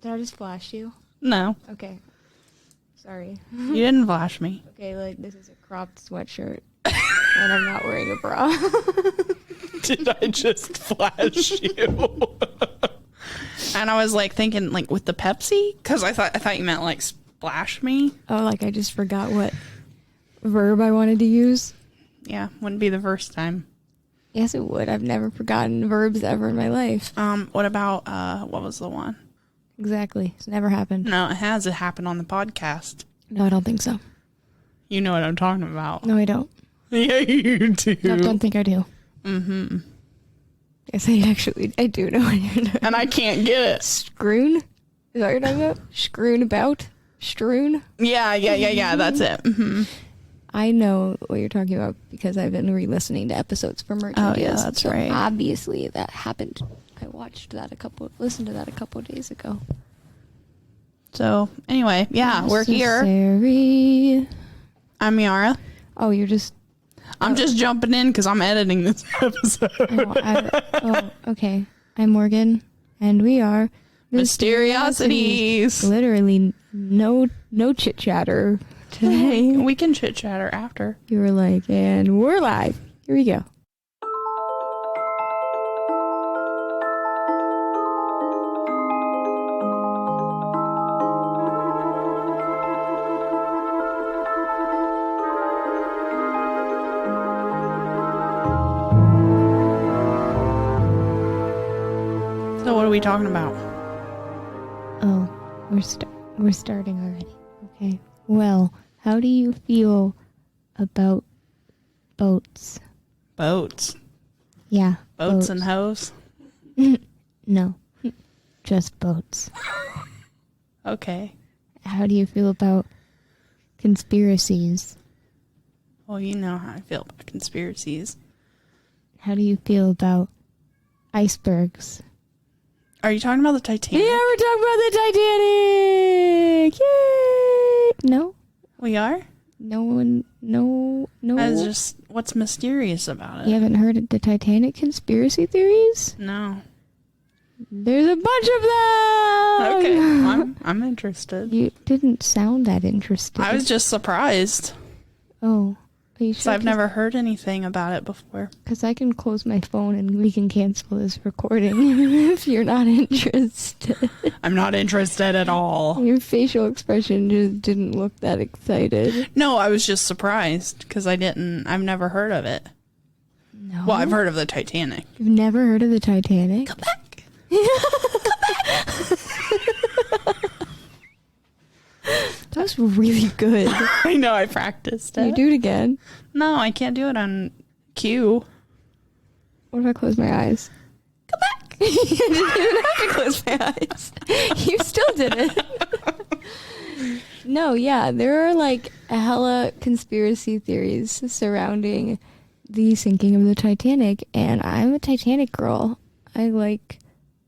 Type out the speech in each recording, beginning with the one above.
Did I just flash you? No. Okay. Sorry. You didn't flash me. Okay, like, this is a cropped sweatshirt. And I'm not wearing a bra. Did I just flash you? And I was like thinking like with the Pepsi, because I thought you meant like splash me. Oh, like I just forgot what verb I wanted to use. Yeah, wouldn't be the first time. Yes, it would. I've never forgotten verbs ever in my life. What about what was the one? Exactly. It's never happened. No, it has. It happened on the podcast. No, I don't think so. You know what I'm talking about. No, I don't. Yeah, you do. No, I don't think I do. Mm-hmm. Yes, I do know what you're doing. And I can't get it. Scroon? Is that what you're talking about? Scroon about? Strewn? Yeah, that's it. Mm-hmm. I know what you're talking about because I've been re-listening to episodes for Merchant. Oh, yeah, that's right. Obviously, that happened. I listened to that a couple of days ago. So, anyway, yeah, we're here. I'm Yara. Oh, you're just... I'm just jumping in because I'm editing this episode. Okay. I'm Morgan, and we are... Mysteriosities. Literally no chit-chatter today. We can chit-chatter after. You were like, and we're live. Here we go. So what are we talking about? Oh, we're starting already. Okay. Well, how do you feel about boats? Boats. Yeah. Boats and hoes? No. Just boats. Okay. How do you feel about conspiracies? Well, you know how I feel about conspiracies. How do you feel about icebergs? Are you talking about the Titanic? Yeah, we're talking about the Titanic! Yay! No? We are? No. That's just, what's mysterious about it? You haven't heard of the Titanic conspiracy theories? No. There's a bunch of them! Okay, I'm interested. You didn't sound that interested. I was just surprised. Oh. Are you sure? So I've never heard anything about it before. Because I can close my phone and we can cancel this recording if you're not interested. I'm not interested at all. Your facial expression just didn't look that excited. No, I was just surprised because I've never heard of it. No? Well, I've heard of the Titanic. You've never heard of the Titanic? Come back. That was really good. I know, I practiced it. You do it again. No, I can't do it on cue. What if I close my eyes? Come back. You didn't even have to close my eyes. You still did it. No, yeah, there are like a hella conspiracy theories surrounding the sinking of the Titanic, and I'm a Titanic girl. I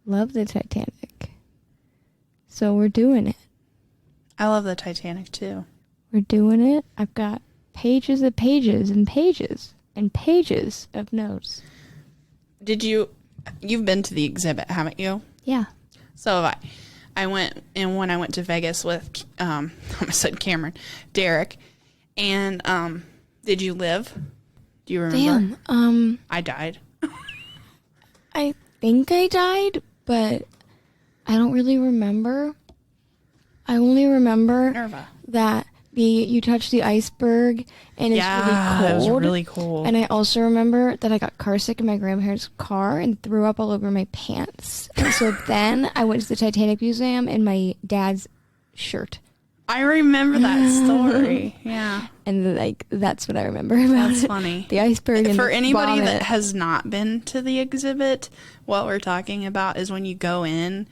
love the Titanic. So we're doing it. I love the Titanic too. We're doing it. I've got pages and pages and pages and pages of notes. You've been to the exhibit, haven't you? Yeah. So I went, and when I went to Vegas with, I said Cameron, Derek, and did you live? Do you remember? Damn. I died. I think I died, but I don't really remember. I only remember Nerva. that you touched the iceberg and it's really cold. It was really cold. And I also remember that I got car sick in my grandparents' car and threw up all over my pants. And so then I went to the Titanic Museum in my dad's shirt. I remember that story. Yeah. And that's what I remember about That's it. funny. The iceberg and For anybody vomit. that has not been to the exhibit, what we're talking about is when you go in,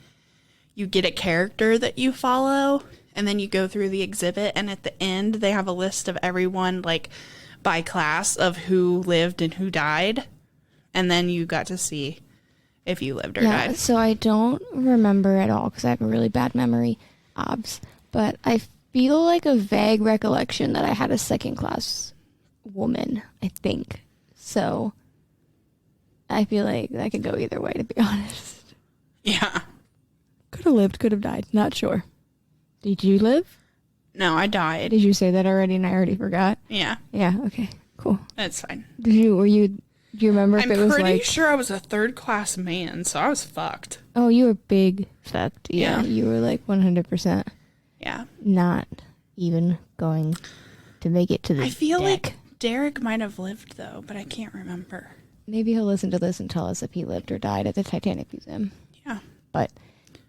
you get a character that you follow, and then you go through the exhibit, and at the end, they have a list of everyone, like, by class of who lived and who died, and then you got to see if you lived or died. So I don't remember at all, because I have a really bad memory, but I feel like a vague recollection that I had a second-class woman, I think. So I feel like that could go either way, to be honest. Yeah. Could have lived, could have died. Not sure. Did you live? No, I died. Did you say that already and I already forgot? Yeah. Yeah, okay, cool. That's fine. Do you remember if it was like... I'm pretty sure I was a third-class man, so I was fucked. Oh, you were big fucked. Yeah, Yeah. you were like 100% Yeah. not even going to make it to the I feel deck. like Derek might have lived, though, but I can't remember. Maybe he'll listen to this and tell us if he lived or died at the Titanic Museum. Yeah. But,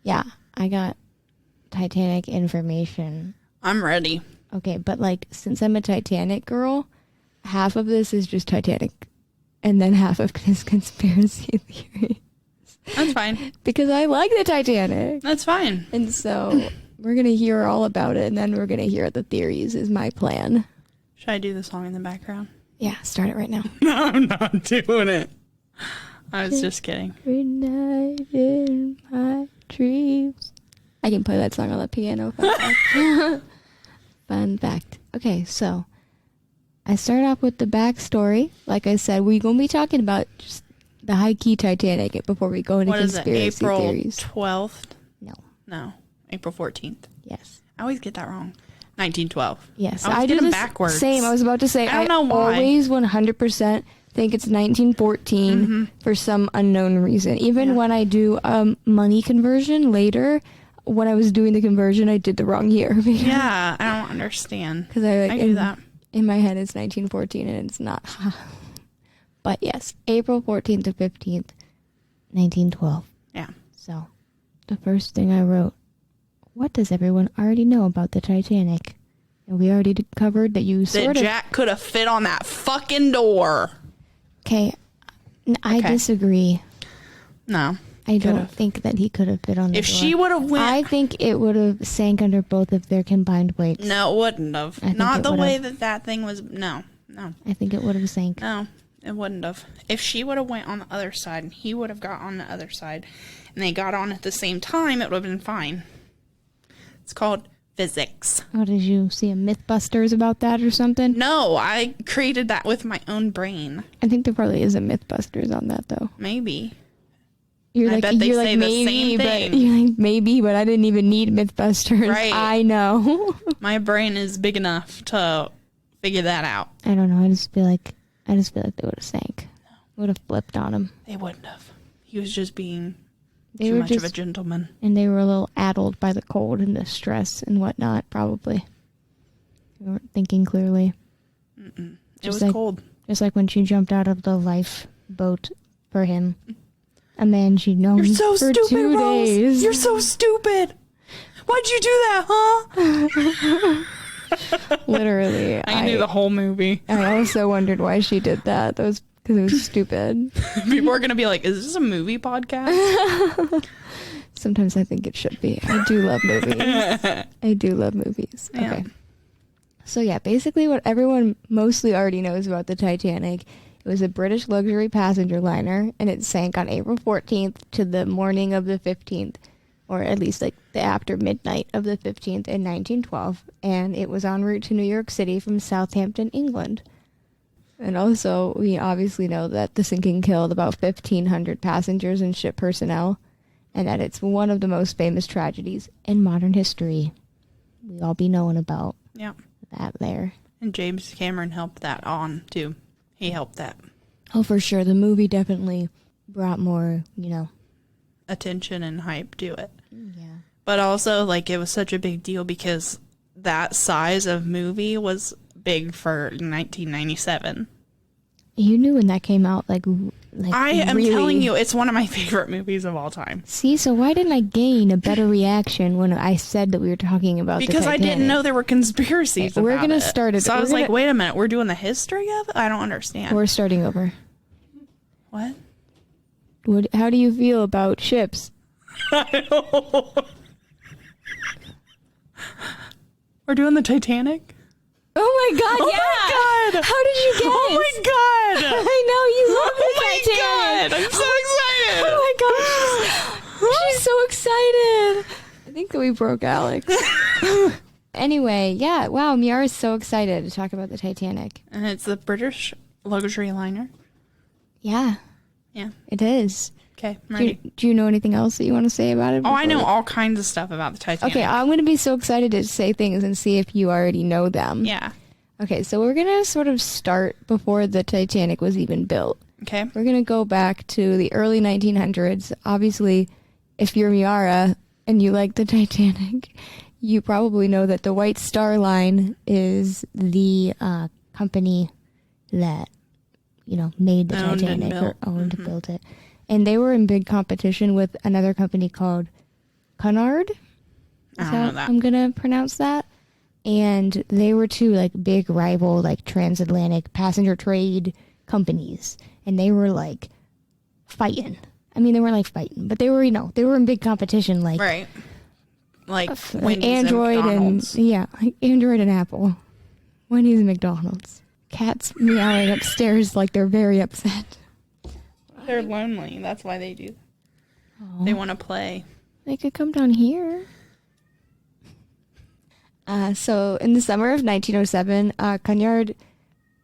yeah, I got Titanic information. I'm ready. Okay, but like, since I'm a Titanic girl, half of this is just Titanic, and then half of it is conspiracy theory. That's fine. Because I like the Titanic. That's fine. And so, we're going to hear all about it, and then we're going to hear the theories, is my plan. Should I do the song in the background? Yeah, start it right now. No, I'm not doing it. I was just kidding. Every night in my dreams. I can play that song on the piano. Fun fact. Fun fact. Okay, so I start off with the backstory. Like I said, we're going to be talking about just the high-key Titanic before we go into What is it, conspiracy April theories. 12th? No. April 14th. Yes. I always get that wrong. 1912. Yes. I do get them this backwards. Same. I was about to say, I don't know why. always 100% think it's 1914 for some unknown reason. Even when I do money conversion later, when I was doing the conversion, I did the wrong year. Yeah, I don't understand. Because I do that. In my head, it's 1914 and it's not. But yes, April 14th to 15th, 1912. Yeah. So, the first thing I wrote, what does everyone already know about the Titanic? And we already covered that you That sort of... Jack could have fit on that fucking door. Okay, I disagree. No. I don't think that he could have fit on the door. If she would have went... I think it would have sank under both of their combined weights. No, it wouldn't have. Not the way that thing was... No. I think it would have sank. No, it wouldn't have. If she would have went on the other side and he would have got on the other side and they got on at the same time, it would have been fine. It's called physics. Oh, did you see a Mythbusters about that or something? No, I created that with my own brain. I think there probably is a Mythbusters on that, though. Maybe. You're I like, bet they you're say like, the maybe, same but thing. you're like, maybe, but I didn't even need Mythbusters. Right. I know. My brain is big enough to figure that out. I don't know. I just feel like they would have sank. Would have flipped on him. They wouldn't have. He was just being They too were much of a gentleman. And they were a little addled by the cold and the stress and whatnot, probably. They weren't thinking clearly. It Just was cold. Just like when she jumped out of the lifeboat for him. A man she'd known You're so for stupid, 2 Rose. days. You're so stupid. Why'd you do that, huh? Literally. I knew the whole movie. I also wondered why she did that. That was because it was stupid. People are going to be like, is this a movie podcast? Sometimes I think it should be. I do love movies. I do love movies. Yeah. Okay. So yeah, basically what everyone mostly already knows about the Titanic, it was a British luxury passenger liner, and it sank on April 14th to the morning of the 15th, or at least like the after midnight of the 15th in 1912, and it was en route to New York City from Southampton, England. And also, we obviously know that the sinking killed about 1,500 passengers and ship personnel, and that it's one of the most famous tragedies in modern history. We all be knowing about Yeah. that there. And James Cameron helped that on, too. He helped that. Oh, for sure. The movie definitely brought more, Attention and hype to it. Yeah. But also, like, it was such a big deal because that size of movie was big for 1997. You knew when that came out, like I am really. telling you, it's one of my favorite movies of all time. See, so why didn't I gain a better reaction when I said that we were talking about Because the I Titanic? didn't know there were conspiracies We're about gonna it. start it. So I We're was like, gonna- wait a minute, we're doing the history of it? I don't understand. We're starting over. What? How do you feel about ships? We're doing the Titanic? Oh my god, Oh yeah! my god! How did you guess? Oh my god! I know, you love the Oh my Titanic! god! I'm so excited! Oh my gosh! She's so excited! I think that we broke Alex. Anyway, yeah, wow, Miara's so excited to talk about the Titanic. And it's the British luxury liner. Yeah. Yeah. It is. Okay, I'm ready. Do you know anything else that you want to say about it? Oh, I know all kinds of stuff about the Titanic. Okay, I'm going to be so excited to say things and see if you already know them. Yeah. Okay, so we're going to sort of start before the Titanic was even built. Okay. We're going to go back to the early 1900s. Obviously, if you're Miara and you like the Titanic, you probably know that the White Star Line is the company that, made the Owned and Titanic or built. owned and built it. And they were in big competition with another company called Cunard. I don't know that. I'm going to pronounce that. And they were two like big rival like transatlantic passenger trade companies. And they were like fighting. I mean, they weren't like fighting, but they were, they were in big competition like Right. Like Android and like Android and Apple. Wendy's and McDonald's. Cats meowing upstairs like they're very upset. They're lonely. That's why they do. Aww. They want to play. They could come down here. So in the summer of 1907, Cunard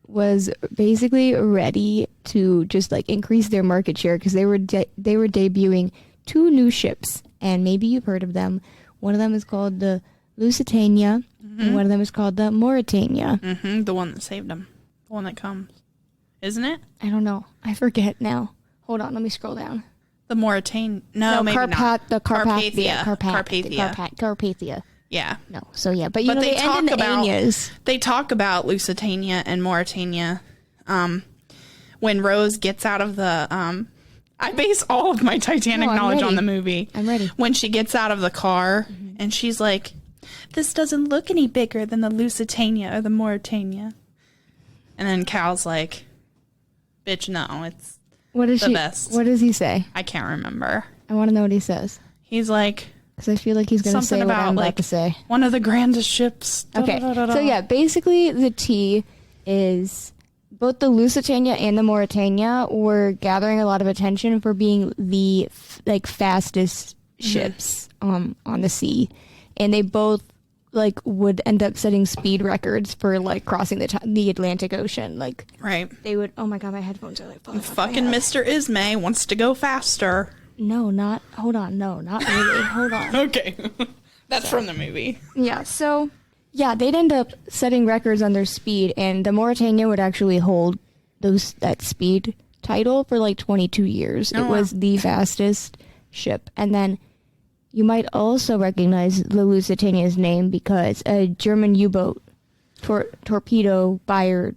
was basically ready to just like increase their market share because they were debuting two new ships, and maybe you've heard of them. One of them is called the Lusitania, and one of them is called the Mauretania. Mm-hmm. The one that saved them. The one that comes. Isn't it? I don't know. I forget now. Hold on, let me scroll down. The Mauritania. No, maybe not. The Carpathia. Carpathia. Yeah. No. So yeah, but But they end in the Anyas. They talk about Lusitania and Mauritania. When Rose gets out of the I base all of my Titanic knowledge on the movie. I'm ready. When she gets out of the car and she's like, "This doesn't look any bigger than the Lusitania or the Mauritania." And then Cal's like, "Bitch, no, it's the best." What does he say? I can't remember. I want to know what he says. He's like, because I feel like he's going to say what I'm about to say. One of the grandest ships. Okay. So yeah, basically the T is both the Lusitania and the Mauritania were gathering a lot of attention for being the fastest ships on the sea, and they both would end up setting speed records for crossing the Atlantic Ocean. Right. They would. Oh my god, my headphones are falling off. Fucking Mr. Ismay wants to go faster. No, not. Hold on. No, not really. Hold on. Okay. That's from the movie. Yeah, so, yeah, they'd end up setting records on their speed, and the Mauritania would actually hold that speed title for 22 years. Oh, it was the fastest ship. And then you might also recognize the Lusitania's name because a German U-boat torpedo fired.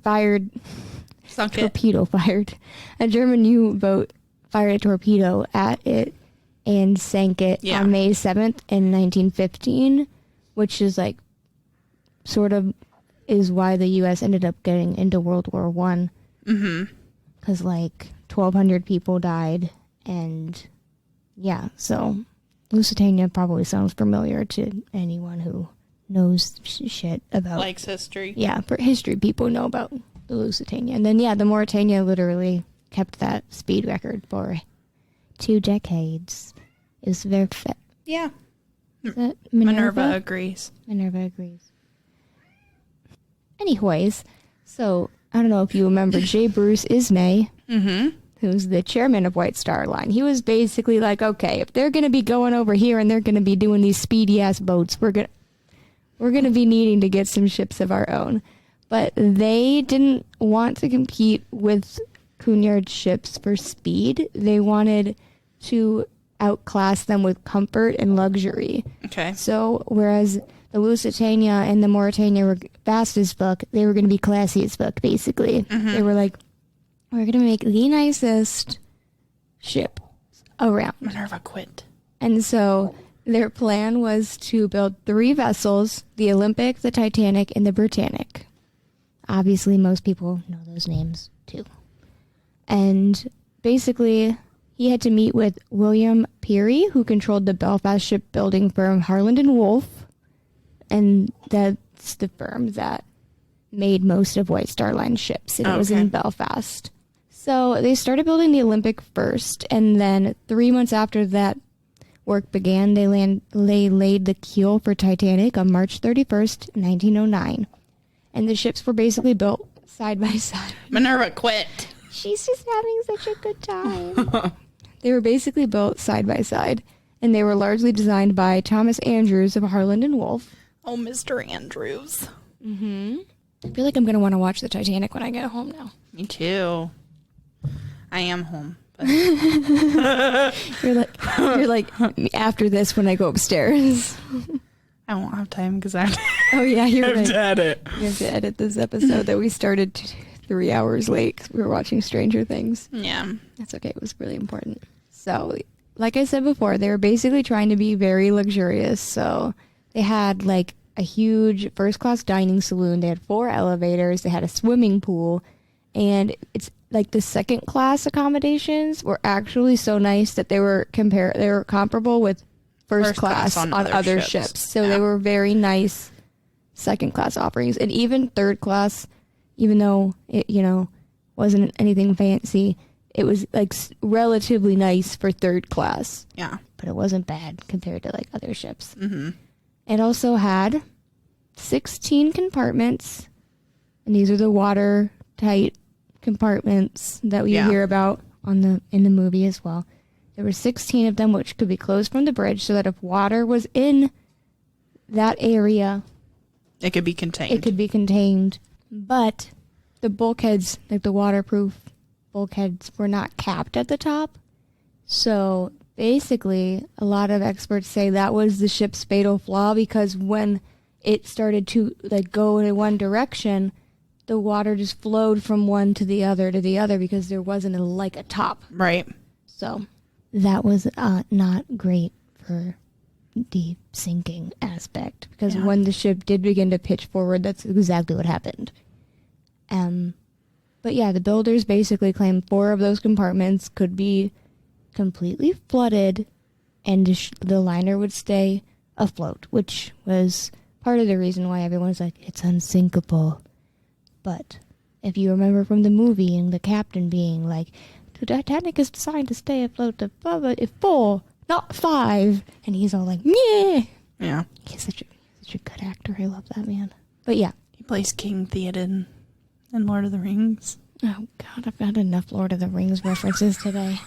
Sunk it. Torpedo fired. A German U-boat fired a torpedo at it and sank it on May 7th in 1915, which is sort of is why the U.S. ended up getting into World War I. Mm-hmm. Because 1,200 people died, and yeah, so Lusitania probably sounds familiar to anyone who knows shit about... Likes history. Yeah, for history, people know about the Lusitania. And then, the Mauritania literally kept that speed record for 2 decades. It was very yeah. Is that Minerva agrees. Minerva agrees. Anyways, so I don't know if you remember J. Bruce Ismay, who's the chairman of White Star Line. He was basically like, okay, if they're going to be going over here and they're going to be doing these speedy ass boats, we're gonna be needing to get some ships of our own. But they didn't want to compete with Cunard's ships for speed. They wanted to outclass them with comfort and luxury. Okay. So whereas the Lusitania and the Mauritania were fast as fuck, they were going to be classy as fuck, basically. They were like, we're going to make the nicest ship around. Minerva quit. And so their plan was to build 3 vessels, the Olympic, the Titanic, and the Britannic. Obviously, most people know those names, too. And basically, he had to meet with William Peary, who controlled the Belfast shipbuilding firm Harland and Wolff. And that's the firm that made most of White Star Line ships. And it was in Belfast. So they started building the Olympic first. And then 3 months after that work began, they laid the keel for Titanic on March 31st, 1909. And the ships were basically built side by side. Minerva quit. She's just having such a good time. They were basically built side by side, and they were largely designed by Thomas Andrews of Harland and Wolff. Oh, Mr. Andrews. Mm-hmm. I feel like I'm going to want to watch the Titanic when I get home now. Me too. I am home. But... You're like after this when I go upstairs. I won't have time because I Oh yeah, you're right. have to edit. You have to edit this episode that we started 3 hours late 'cause we were watching Stranger Things. Yeah. That's okay. It was really important. So, like I said before, they were basically trying to be very luxurious. So they had like a huge first-class dining saloon. They had 4 elevators. They had a swimming pool. And it's like the second-class accommodations were actually so nice that they were comparable with first class on other ships. So they were very nice second-class offerings. And even third class, even though it, wasn't anything fancy, it was like relatively nice for third class. Yeah. But it wasn't bad compared to like other ships. Mm-hmm. It also had 16 compartments, and these are the watertight compartments that we hear about in the movie as well. There were 16 of them, which could be closed from the bridge, so that if water was in that area, it could be contained. But the bulkheads, like the waterproof bulkheads, were not capped at the top. So basically, a lot of experts say that was the ship's fatal flaw, because when it started to like go in one direction, the water just flowed from one to the other because there wasn't a top. Right. So that was not great for the sinking aspect, because when the ship did begin to pitch forward, that's exactly what happened. But yeah, the builders basically claimed 4 of those compartments could be completely flooded and the liner would stay afloat, which was part of the reason why everyone's like, it's unsinkable. But if you remember from the movie and the captain being like, the Titanic is designed to stay afloat above 4, not 5. And he's all like, yeah. Yeah. He's such a good actor. I love that man. But yeah. He plays King Theoden in Lord of the Rings. Oh, God, I've had enough Lord of the Rings references today.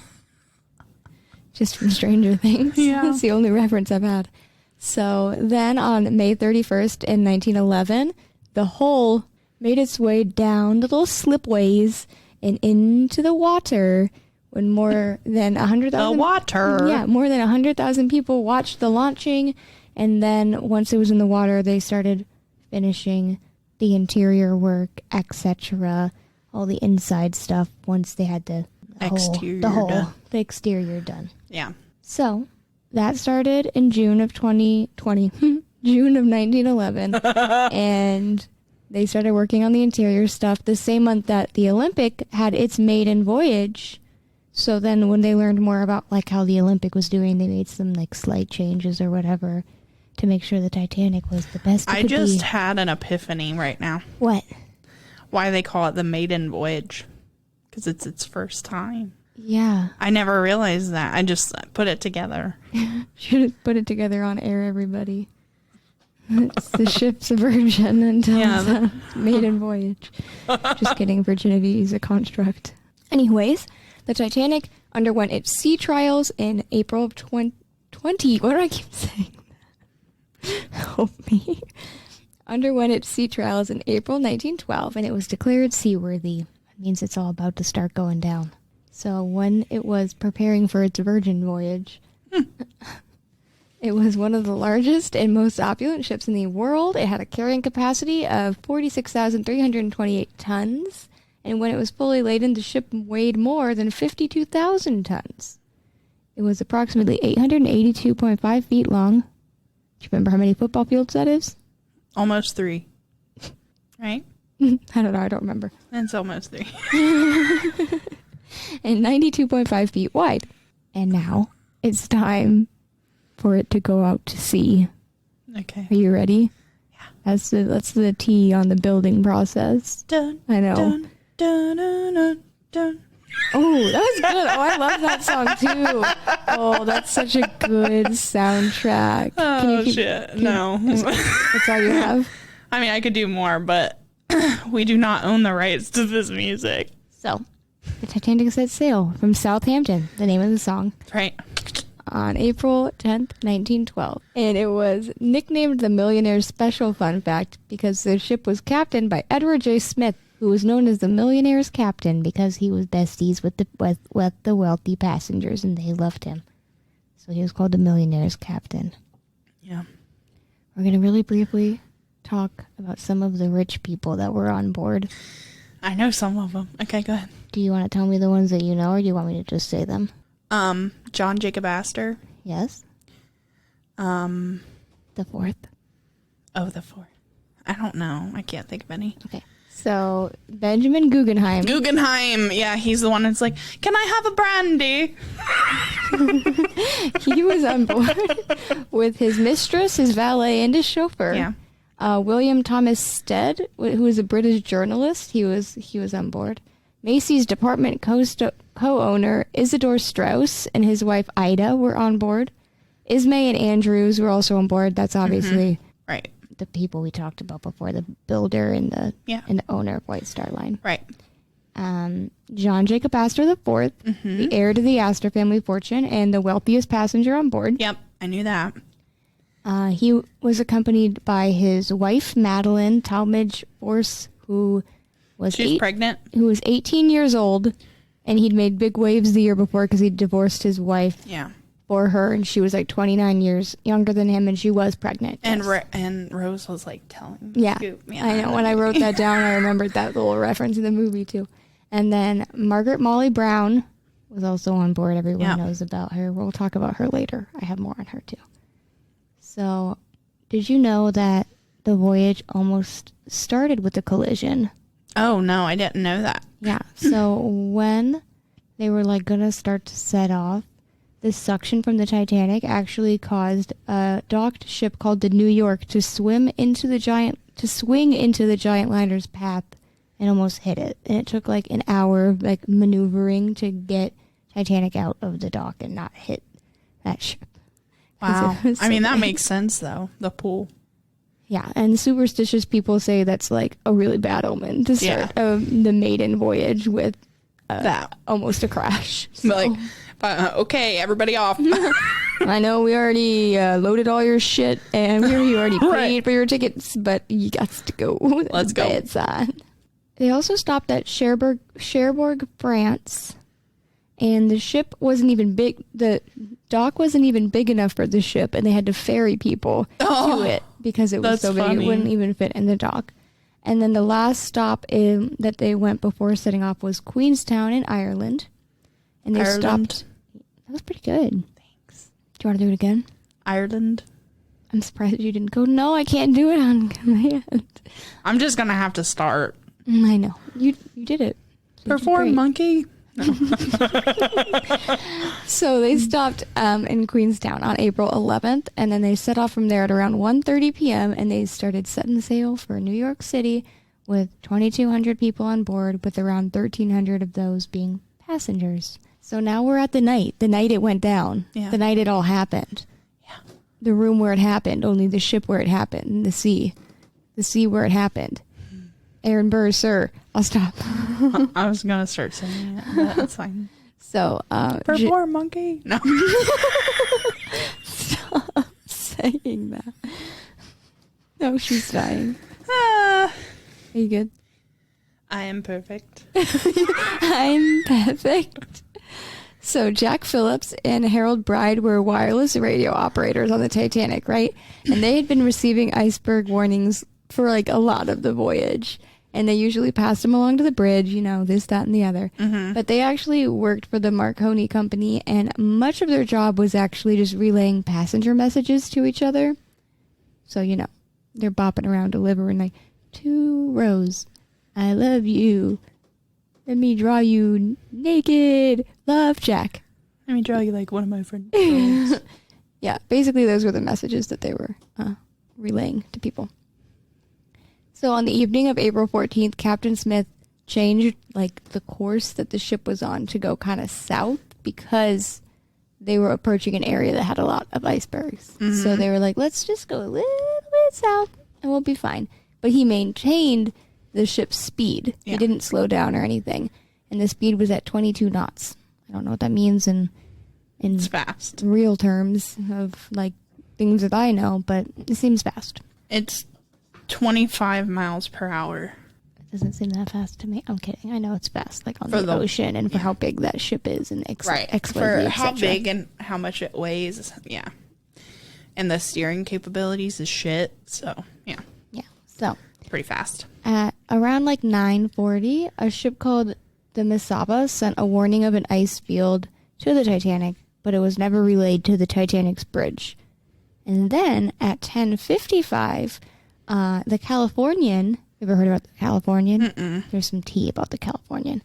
Just from Stranger Things. Yeah. That's the only reference I've had. So then on May 31st in 1911, the hull made its way down the little slipways and into the water when more than 100,000... The water! Yeah, more than 100,000 people watched the launching, and then once it was in the water, they started finishing the interior work, etc., all the inside stuff once they had the exterior done. Yeah. So that started in June of 2020, June of 1911, and they started working on the interior stuff the same month that the Olympic had its maiden voyage. So then when they learned more about like how the Olympic was doing, they made some like slight changes or whatever to make sure the Titanic was the best it could be. I just had an epiphany right now. What? Why they call it the maiden voyage. Because it's its first time. Yeah. I never realized that. I just put it together. Should have put it together on air, everybody. It's the ship's a virgin until the maiden voyage. Just kidding. Virginity is a construct. Anyways, the Titanic underwent its sea trials in April of 2020. What do I keep saying? Help me. Underwent its sea trials in April 1912, and it was declared seaworthy. That means it's all about to start going down. So when it was preparing for its virgin voyage, it was one of the largest and most opulent ships in the world. It had a carrying capacity of 46,328 tons, and when it was fully laden, the ship weighed more than 52,000 tons. It was approximately 882.5 feet long. Do you remember how many football fields that is? Almost 3. Right? I don't know. I don't remember. It's almost 3. And 92.5 feet wide. And now it's time for it to go out to sea. Okay. Are you ready? Yeah. That's the T on the building process. Dun, I know. Dun, dun, dun, dun, dun. Oh, that was good. Oh, I love that song too. Oh, that's such a good soundtrack. Oh, shit. No. That's all you have? I mean, I could do more, but we do not own the rights to this music. So, the Titanic set sail from Southampton, the name of the song, Right. on April 10th, 1912. And it was nicknamed the Millionaire's Special Fun Fact because the ship was captained by Edward J. Smith, who was known as the Millionaire's Captain because he was besties with the wealthy passengers and they loved him. So he was called the Millionaire's Captain. Yeah. We're going to really briefly talk about some of the rich people that were on board. I know some of them. Okay, go ahead. Do you want to tell me the ones that you know, or do you want me to just say them? John Jacob Astor. Yes. The fourth. Oh, the fourth. I don't know. I can't think of any. Okay. So, Benjamin Guggenheim. Guggenheim. Yeah, he's the one that's like, can I have a brandy? He was on board with his mistress, his valet, and his chauffeur. Yeah. William Thomas Stead, who was a British journalist, he was on board. Macy's department co-owner Isidore Strauss and his wife Ida were on board. Ismay and Andrews were also on board. That's obviously right. The people we talked about before, the builder and the owner of White Star Line. Right. John Jacob Astor IV, the heir to the Astor family fortune and the wealthiest passenger on board. Yep, I knew that. He was accompanied by his wife, Madeline Talmadge Force, who was pregnant. Who was 18 years old, and he'd made big waves the year before because he divorced his wife for her, and she was like 29 years younger than him, and she was pregnant. And and Rose was like telling the scoop. Yeah, I know. When I wrote that down, I remembered that little reference in the movie, too. And then Margaret Molly Brown was also on board. Everyone knows about her. We'll talk about her later. I have more on her, too. So, did you know that the voyage almost started with a collision? Oh, no, I didn't know that. Yeah. So, when they were, going to start to set off, the suction from the Titanic actually caused a docked ship called the New York to swing into the giant liner's path and almost hit it. And it took, an hour of, maneuvering to get Titanic out of the dock and not hit that ship. Wow. I mean, that makes sense, though. The pool. Yeah, and superstitious people say that's a really bad omen to start the maiden voyage with that almost a crash. So. Okay, everybody off. I know we already loaded all your shit and we already paid for your tickets, but you got to go. Let's go. It's on. They also stopped at Cherbourg, France, and the ship wasn't even big. The dock wasn't even big enough for the ship, and they had to ferry people to it because it was so big it wouldn't even fit in the dock. And then the last stop that they went before setting off was Queenstown in Ireland. And they stopped. That was pretty good. Thanks. Do you want to do it again? Ireland. I'm surprised you didn't go, no, I can't do it on command. I'm just going to have to start. I know. You did it. Perform, monkey. No. So they stopped in Queenstown on April 11th, and then they set off from there at around 1:30 p.m., and they started setting sail for New York City with 2,200 people on board, with around 1,300 of those being passengers. So now we're at the night it went down, the night it all happened. Yeah. The room where it happened, only the ship where it happened, the sea where it happened. Aaron Burr, sir, I'll stop. I was going to start saying it, but that's fine. So, perform, monkey. No. Stop saying that. No, she's dying. Are you good? I am perfect. I'm perfect. So Jack Phillips and Harold Bride were wireless radio operators on the Titanic, right? And they had been receiving iceberg warnings for a lot of the voyage. And they usually passed them along to the bridge, this, that, and the other. Mm-hmm. But they actually worked for the Marconi Company, and much of their job was actually just relaying passenger messages to each other. So, they're bopping around delivering to Rose, I love you. Let me draw you naked. Love, Jack. Let me draw you like one of my friends. Yeah, basically those were the messages that they were relaying to people. So on the evening of April 14th, Captain Smith changed the course that the ship was on to go kind of south because they were approaching an area that had a lot of icebergs. Mm-hmm. So they were let's just go a little bit south and we'll be fine. But he maintained the ship's speed. Yeah. He didn't slow down or anything. and the speed was at 22 knots. I don't know what that means in It's fast. real terms of like things that I know, but it seems fast. It's 25 miles per hour. It doesn't seem that fast to me. I'm kidding. I know it's fast, like on For the the- ocean and for how big that ship is and XYZ, For how etc. big and how much it weighs. Yeah. And the steering capabilities is shit. So, yeah. Yeah. So Pretty fast. at around like 9:40, a ship called the Misaba sent a warning of an ice field to the Titanic, but it was never relayed to the Titanic's bridge. And then at 10:55, the Californian, ever heard about the Californian? Mm-mm. There's some tea about the Californian.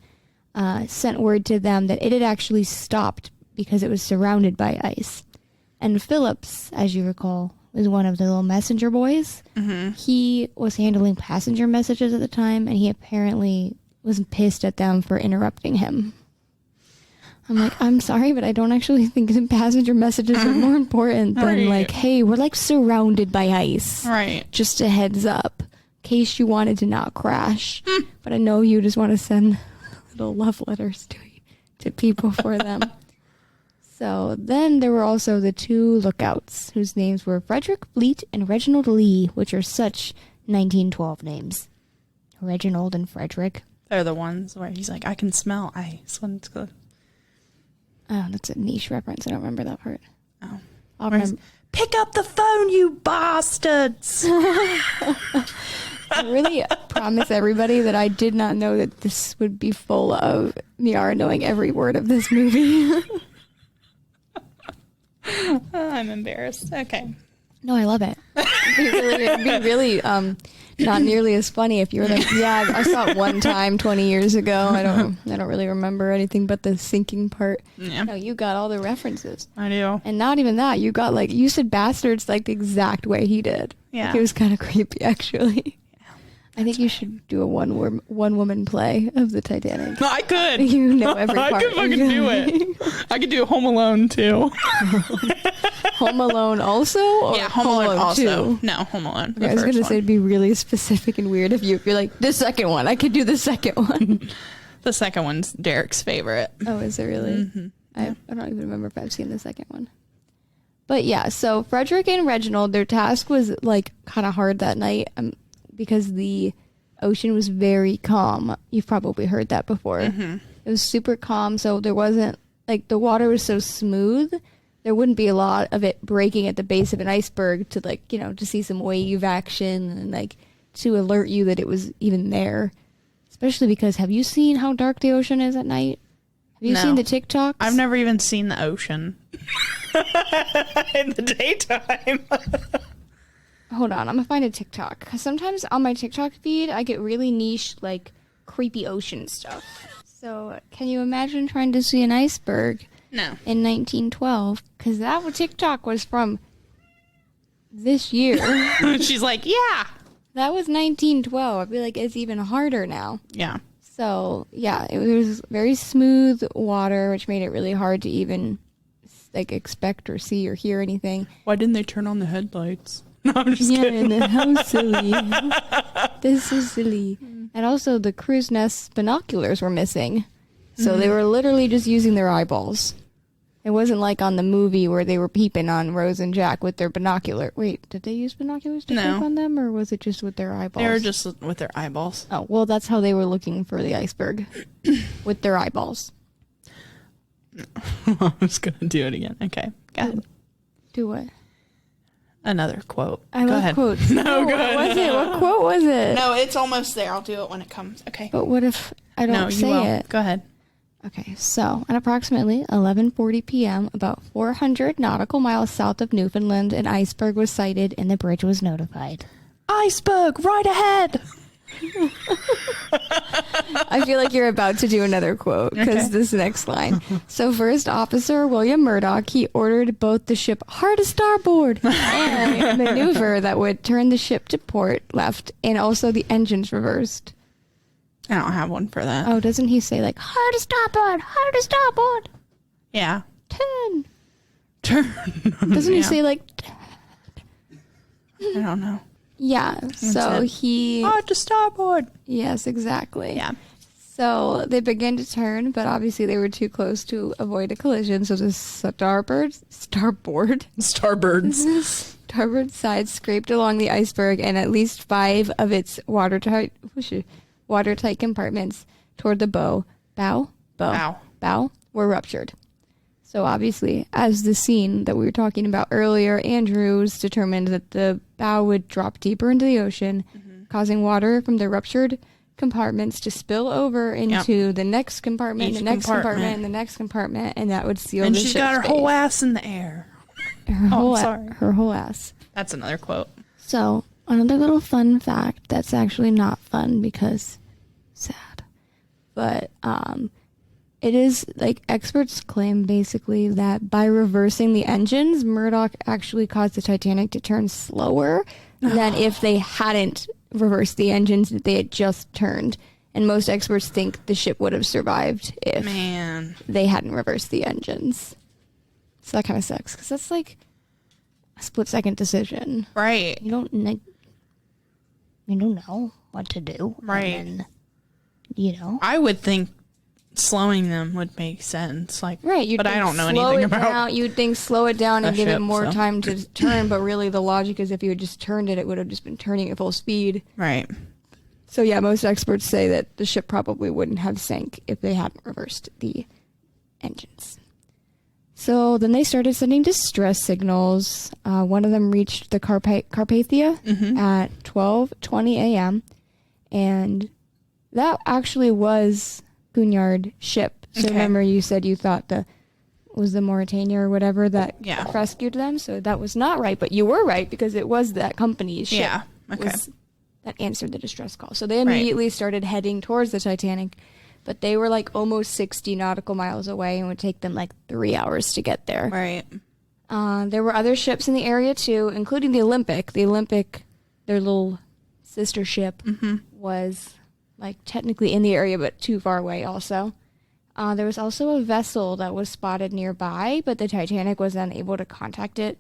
Sent word to them that it had actually stopped because it was surrounded by ice. And Phillips, as you recall, was one of the little messenger boys. Mm-hmm. He was handling passenger messages at the time, and he apparently was pissed at them for interrupting him. I'm like, I'm sorry, but I don't actually think the passenger messages are more important than Right. like, hey, we're like surrounded by ice. Right. Just a heads up, in case you wanted to not crash. But I know you just want to send little love letters to people for them. So then there were also the two lookouts, whose names were Frederick Fleet and Reginald Lee, which are such 1912 names. Reginald and Frederick. They're the ones where he's like, I can smell ice when it's good. Oh, that's a niche reference. I don't remember that part. Oh. I'll Where's- remember. Pick up the phone, you bastards! I really promise everybody that I did not know that this would be full of Miara knowing every word of this movie. I'm embarrassed. Okay. No, I love it. It'd be really not nearly as funny if you were like, yeah, I saw it one time 20 years ago. I don't really remember anything but the sinking part. Yeah, No, you got all the references. I do. And not even that. You got like, you said bastards like the exact way he did. Yeah. Like, it was kind of creepy, actually. I think you should do a one woman play of the Titanic. I could. You know every part. I could fucking do it. I could do Home Alone too. Home Alone also? Or Yeah, Home Alone also. 2? No, Home Alone. I was going to say it'd be really specific and weird if you're like, the second one. I could do the second one. The second one's Derek's favorite. Oh, is it really? Mm-hmm. I don't even remember if I've seen the second one. But yeah, so Frederick and Reginald, their task was like kind of hard that night because the ocean was very calm. You've probably heard that before. Mm-hmm. It was super calm, so there wasn't, like, the water was so smooth, there wouldn't be a lot of it breaking at the base of an iceberg to, like, you know, to see some wave action and, like, to alert you that it was even there. Especially because, have you seen how dark the ocean is at night? Have you No. seen the TikToks? I've never even seen the ocean in the daytime. Hold on, I'm gonna find a TikTok. Because sometimes on my TikTok feed, I get really niche, like, creepy ocean stuff. So, can you imagine trying to see an iceberg No. in 1912? Because that TikTok was from this year. She's like, yeah. That was 1912. I feel like it's even harder now. Yeah. So, yeah, it was very smooth water, which made it really hard to even, like, expect or see or hear anything. Why didn't they turn on the headlights? No, I'm just Yeah, kidding. and how silly. This is silly. And also, the crew's nest binoculars were missing. So they were literally just using their eyeballs. It wasn't like on the movie where they were peeping on Rose and Jack with their binocular. Wait, did they use binoculars to No. peep on them, or was it just with their eyeballs? They were just with their eyeballs. Oh, well, that's how they were looking for the iceberg. With their eyeballs. I'm just going to do it again. Okay. Go ahead. Do what? Another quote. I Go love ahead. quotes. No, go what ahead. was it? What quote was it? No, it's almost there. I'll do it when it comes. Okay. But what if I don't No, you say will. it? Go ahead. Okay, so at approximately 11:40 p.m., about 400 nautical miles south of Newfoundland, an iceberg was sighted and the bridge was notified. Iceberg, right ahead. I feel like you're about to do another quote because Okay. this next line. So First Officer William Murdoch, he ordered both the ship hard to starboard and a maneuver that would turn the ship to port left and also the engines reversed. I don't have one for that. Oh, doesn't he say like hard to starboard? Yeah. 10. Turn. Doesn't he Yeah. say like I don't know. yeah, so it. he Oh, to starboard. yes, exactly. Yeah. So they began to turn, but obviously they were too close to avoid a collision. So the starboard starboard side scraped along the iceberg, and at least 5 of its watertight compartments toward the bow were ruptured. So obviously, as the scene that we were talking about earlier, Andrews determined that the bow would drop deeper into the ocean, causing water from the ruptured compartments to spill over into the next compartment, and the next compartment, and that would seal and the she's ship's got her base. whole ass in the air. Her whole ass. That's another quote. So, another little fun fact that's actually not fun because sad. But it is like experts claim basically that by reversing the engines, Murdoch actually caused the Titanic to turn slower than if they hadn't reversed the engines that they had just turned. And most experts think the ship would have survived if they hadn't reversed the engines. So that kind of sucks because that's like a split-second decision. Right. You don't know what to do. Right. And then, I would think slowing them would make sense. Like, right. But I don't know anything about. You'd think slow it down and give it more ship, time to turn. But really, the logic is if you had just turned it, it would have just been turning at full speed. Right. So yeah, most experts say that the ship probably wouldn't have sank if they hadn't reversed the engines. So then they started sending distress signals. One of them reached the Carpathia at 12:20 a.m. And that actually was Cunard ship. So remember you said you thought was the Mauritania or whatever that rescued them. So that was not right, but you were right because it was that company's ship that answered the distress call. So they immediately started heading towards the Titanic. But they were like almost 60 nautical miles away and would take them like 3 hours to get there. Right. There were other ships in the area too, including the Olympic. The Olympic, their little sister ship, was like technically in the area but too far away also. There was also a vessel that was spotted nearby, but the Titanic was unable to contact it.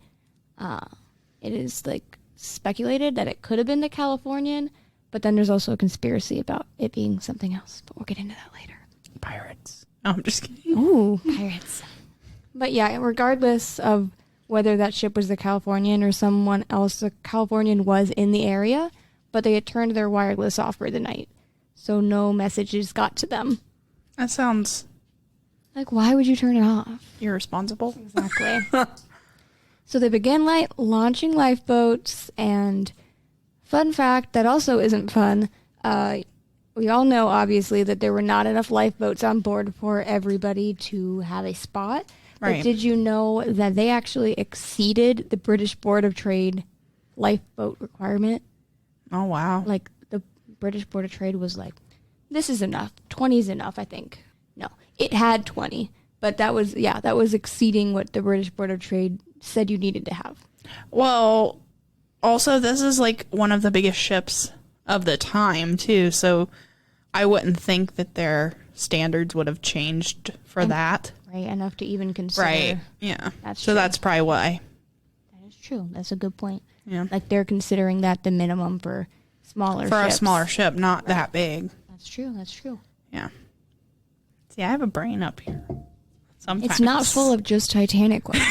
It is like speculated that it could have been the Californian, but then there's also a conspiracy about it being something else. But we'll get into that later. Pirates. No, I'm just kidding. Ooh, pirates. But yeah, regardless of whether that ship was the Californian or someone else, the Californian was in the area, but they had turned their wireless off for the night. So no messages got to them. That sounds... Like, why would you turn it off? Irresponsible. Exactly. So they began launching lifeboats, and... Fun fact that also isn't fun, we all know, obviously, that there were not enough lifeboats on board for everybody to have a spot. Right. But did you know that they actually exceeded the British Board of Trade lifeboat requirement? Oh, wow. Like, the British Board of Trade was like, this is enough. 20 is enough, I think. No, it had 20. But that was exceeding what the British Board of Trade said you needed to have. Well... Also, this is like one of the biggest ships of the time, too. So I wouldn't think that their standards would have changed for that. Right, enough to even consider. Right, yeah. That's probably why. That is true. That's a good point. Yeah. Like they're considering that the minimum for smaller ships. For a smaller ship, not that big. That's true. Yeah. See, I have a brain up here. Sometimes. It's not full of just Titanic ones.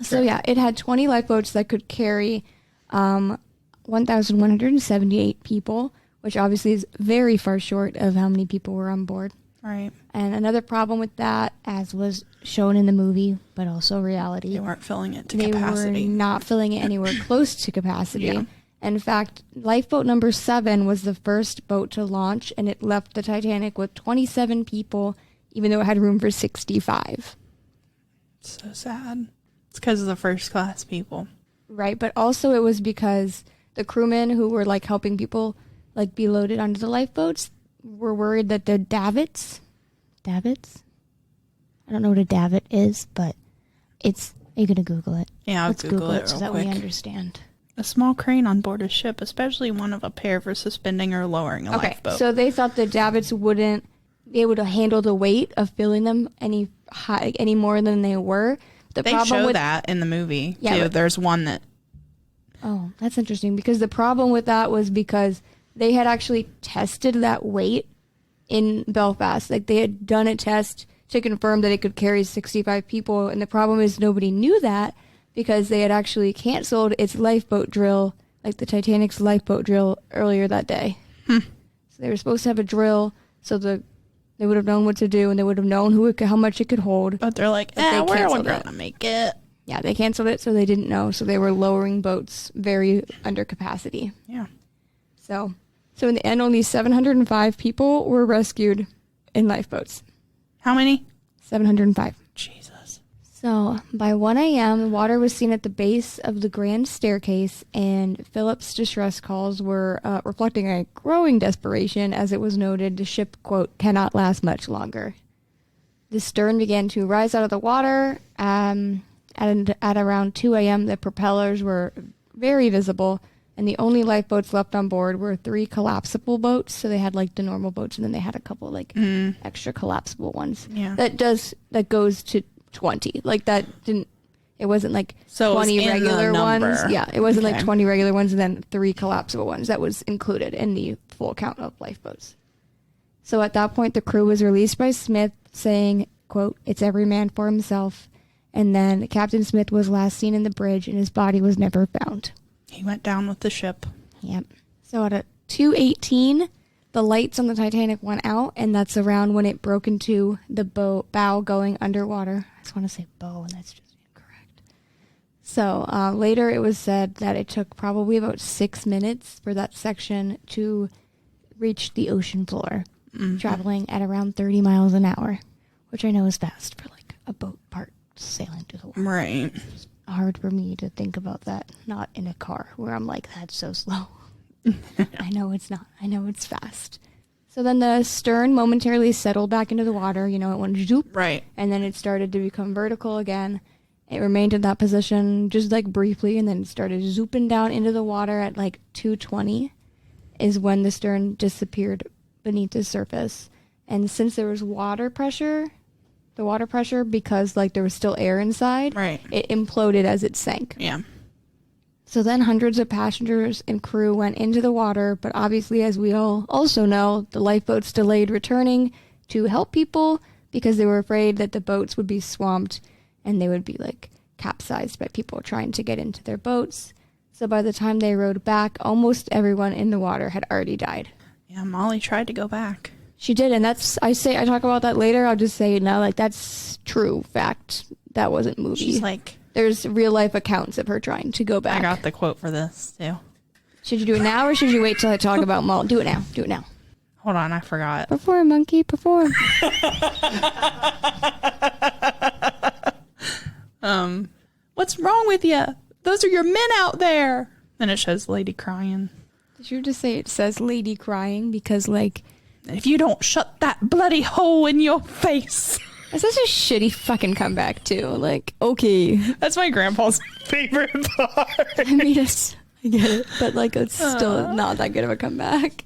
So yeah, it had 20 lifeboats that could carry 1,178 people, which obviously is very far short of how many people were on board. Right. And another problem with that, as was shown in the movie, but also reality, they weren't filling it to capacity. They were not filling it anywhere close to capacity. Yeah. In fact, lifeboat number 7 was the first boat to launch, and it left the Titanic with 27 people, even though it had room for 65. So sad. It's because of the first class people. Right, but also it was because the crewmen who were like helping people like be loaded onto the lifeboats were worried that the davits? I don't know what a davit is, but it's... Are you going to Google it? Yeah, Let's Google it so that we understand. A small crane on board a ship, especially one of a pair for suspending or lowering a lifeboat. So they thought the davits wouldn't be able to handle the weight of filling them any more than they were. They show that in the movie, too. There's one that... Oh, that's interesting, because the problem with that was because they had actually tested that weight in Belfast. Like, they had done a test to confirm that it could carry 65 people. And the problem is nobody knew that because they had actually canceled its lifeboat drill, like the Titanic's lifeboat drill, earlier that day. So they were supposed to have a drill so they would have known what to do and they would have known how much it could hold. But they're like, we're going to make it. Yeah, they canceled it, so they didn't know. So they were lowering boats very under capacity. Yeah. So in the end, only 705 people were rescued in lifeboats. How many? 705. Jesus. So by 1 a.m., the water was seen at the base of the grand staircase, and Philip's distress calls were reflecting a growing desperation, as it was noted the ship, quote, cannot last much longer. The stern began to rise out of the water, and at around 2 a.m., the propellers were very visible, and the only lifeboats left on board were 3 collapsible boats. So they had like the normal boats, and then they had a couple like extra collapsible ones. Yeah. That goes to 20. Like it wasn't like 20 regular ones. Yeah, it wasn't like 20 regular ones and then 3 collapsible ones. That was included in the full count of lifeboats. So at that point, the crew was released by Smith, saying, quote, "It's every man for himself." And then Captain Smith was last seen in the bridge, and his body was never found. He went down with the ship. Yep. So at 2:18, the lights on the Titanic went out, and that's around when it broke into the bow going underwater. I just want to say bow, and that's just incorrect. So later it was said that it took probably about 6 minutes for that section to reach the ocean floor, traveling at around 30 miles an hour, which I know is fast for like a boat part sailing through the water. Right. It's hard for me to think about that, not in a car where I'm like, that's so slow. I know it's not. I know it's fast. So then the stern momentarily settled back into the water. You know, it went zoop. Right. And then it started to become vertical again. It remained in that position just like briefly, and then it started zooping down into the water at like 2:20 is when the stern disappeared beneath the surface. And since there was water pressure, because like there was still air inside, right, it imploded as it sank. Yeah. So then hundreds of passengers and crew went into the water, but obviously, as we all also know, the lifeboats delayed returning to help people because they were afraid that the boats would be swamped and they would be like capsized by people trying to get into their boats. So by the time they rowed back, almost everyone in the water had already died. Yeah, Molly tried to go back. She did, and I talk about that later. I'll just say it now, like, that's true fact. That wasn't movie. She's like, there's real life accounts of her trying to go back. I got the quote for this too. Should you do it now, or should you wait till I talk about Molly? Do it now. Do it now. Hold on, I forgot. Perform, monkey, perform. What's wrong with you? Those are your men out there. Then it shows lady crying. Did you just say it says lady crying? Because, like, if you don't shut that bloody hole in your face. That's such a shitty fucking comeback, too. Like, okay. That's my grandpa's favorite part. I mean, I get it, but, like, it's still not that good of a comeback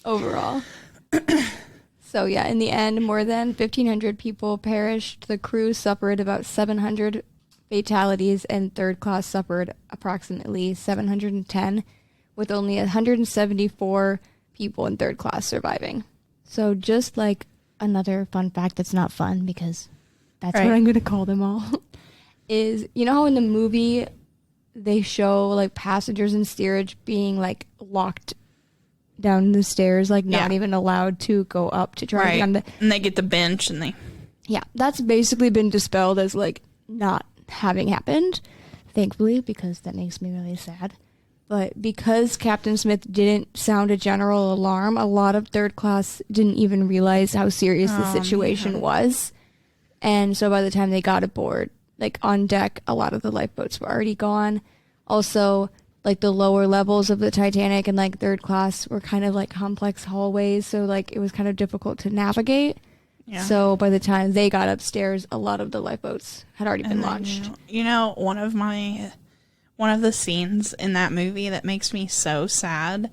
overall. So, yeah, in the end, more than 1,500 people perished. The crew suffered about 700 fatalities, and third class suffered approximately 710, with only 174 people in third class surviving. So just like another fun fact that's not fun, because that's what I'm going to call them all, is, you know how in the movie they show like passengers in steerage being like locked down the stairs, like not even allowed to go up to try to get on the... And they get the bench and they... Yeah, that's basically been dispelled as like not having happened, thankfully, because that makes me really sad. But because Captain Smith didn't sound a general alarm, a lot of third class didn't even realize how serious the situation was. And so by the time they got aboard, like on deck, a lot of the lifeboats were already gone. Also, like the lower levels of the Titanic and like third class were kind of like complex hallways. So like it was kind of difficult to navigate. Yeah. So by the time they got upstairs, a lot of the lifeboats had already been launched. You know, one of the scenes in that movie that makes me so sad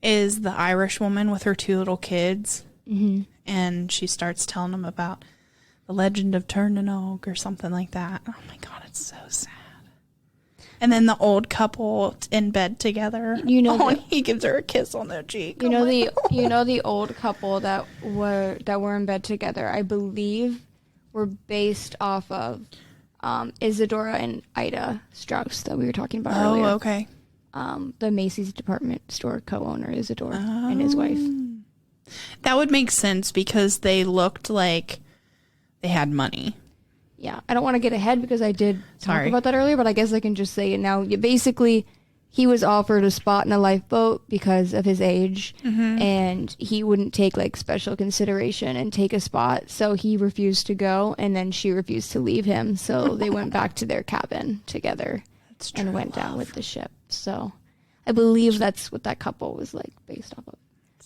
is the Irish woman with her 2 little kids. Mm-hmm. And she starts telling them about the legend of Turnanog or something like that. Oh my God, it's so sad. And then the old couple in bed together. You know, He gives her a kiss on the cheek. You know the old couple that were in bed together, I believe, were based off of Isadora and Ida Strauss that we were talking about earlier. Oh, okay. The Macy's department store co-owner Isadora and his wife. That would make sense because they looked like they had money. Yeah, I don't want to get ahead because I did talk about that earlier, but I guess I can just say it now. Basically, he was offered a spot in a lifeboat because of his age, and he wouldn't take like special consideration and take a spot, so he refused to go, and then she refused to leave him, so they went back to their cabin together and went down with the ship. So I believe that's what that couple was like based off of.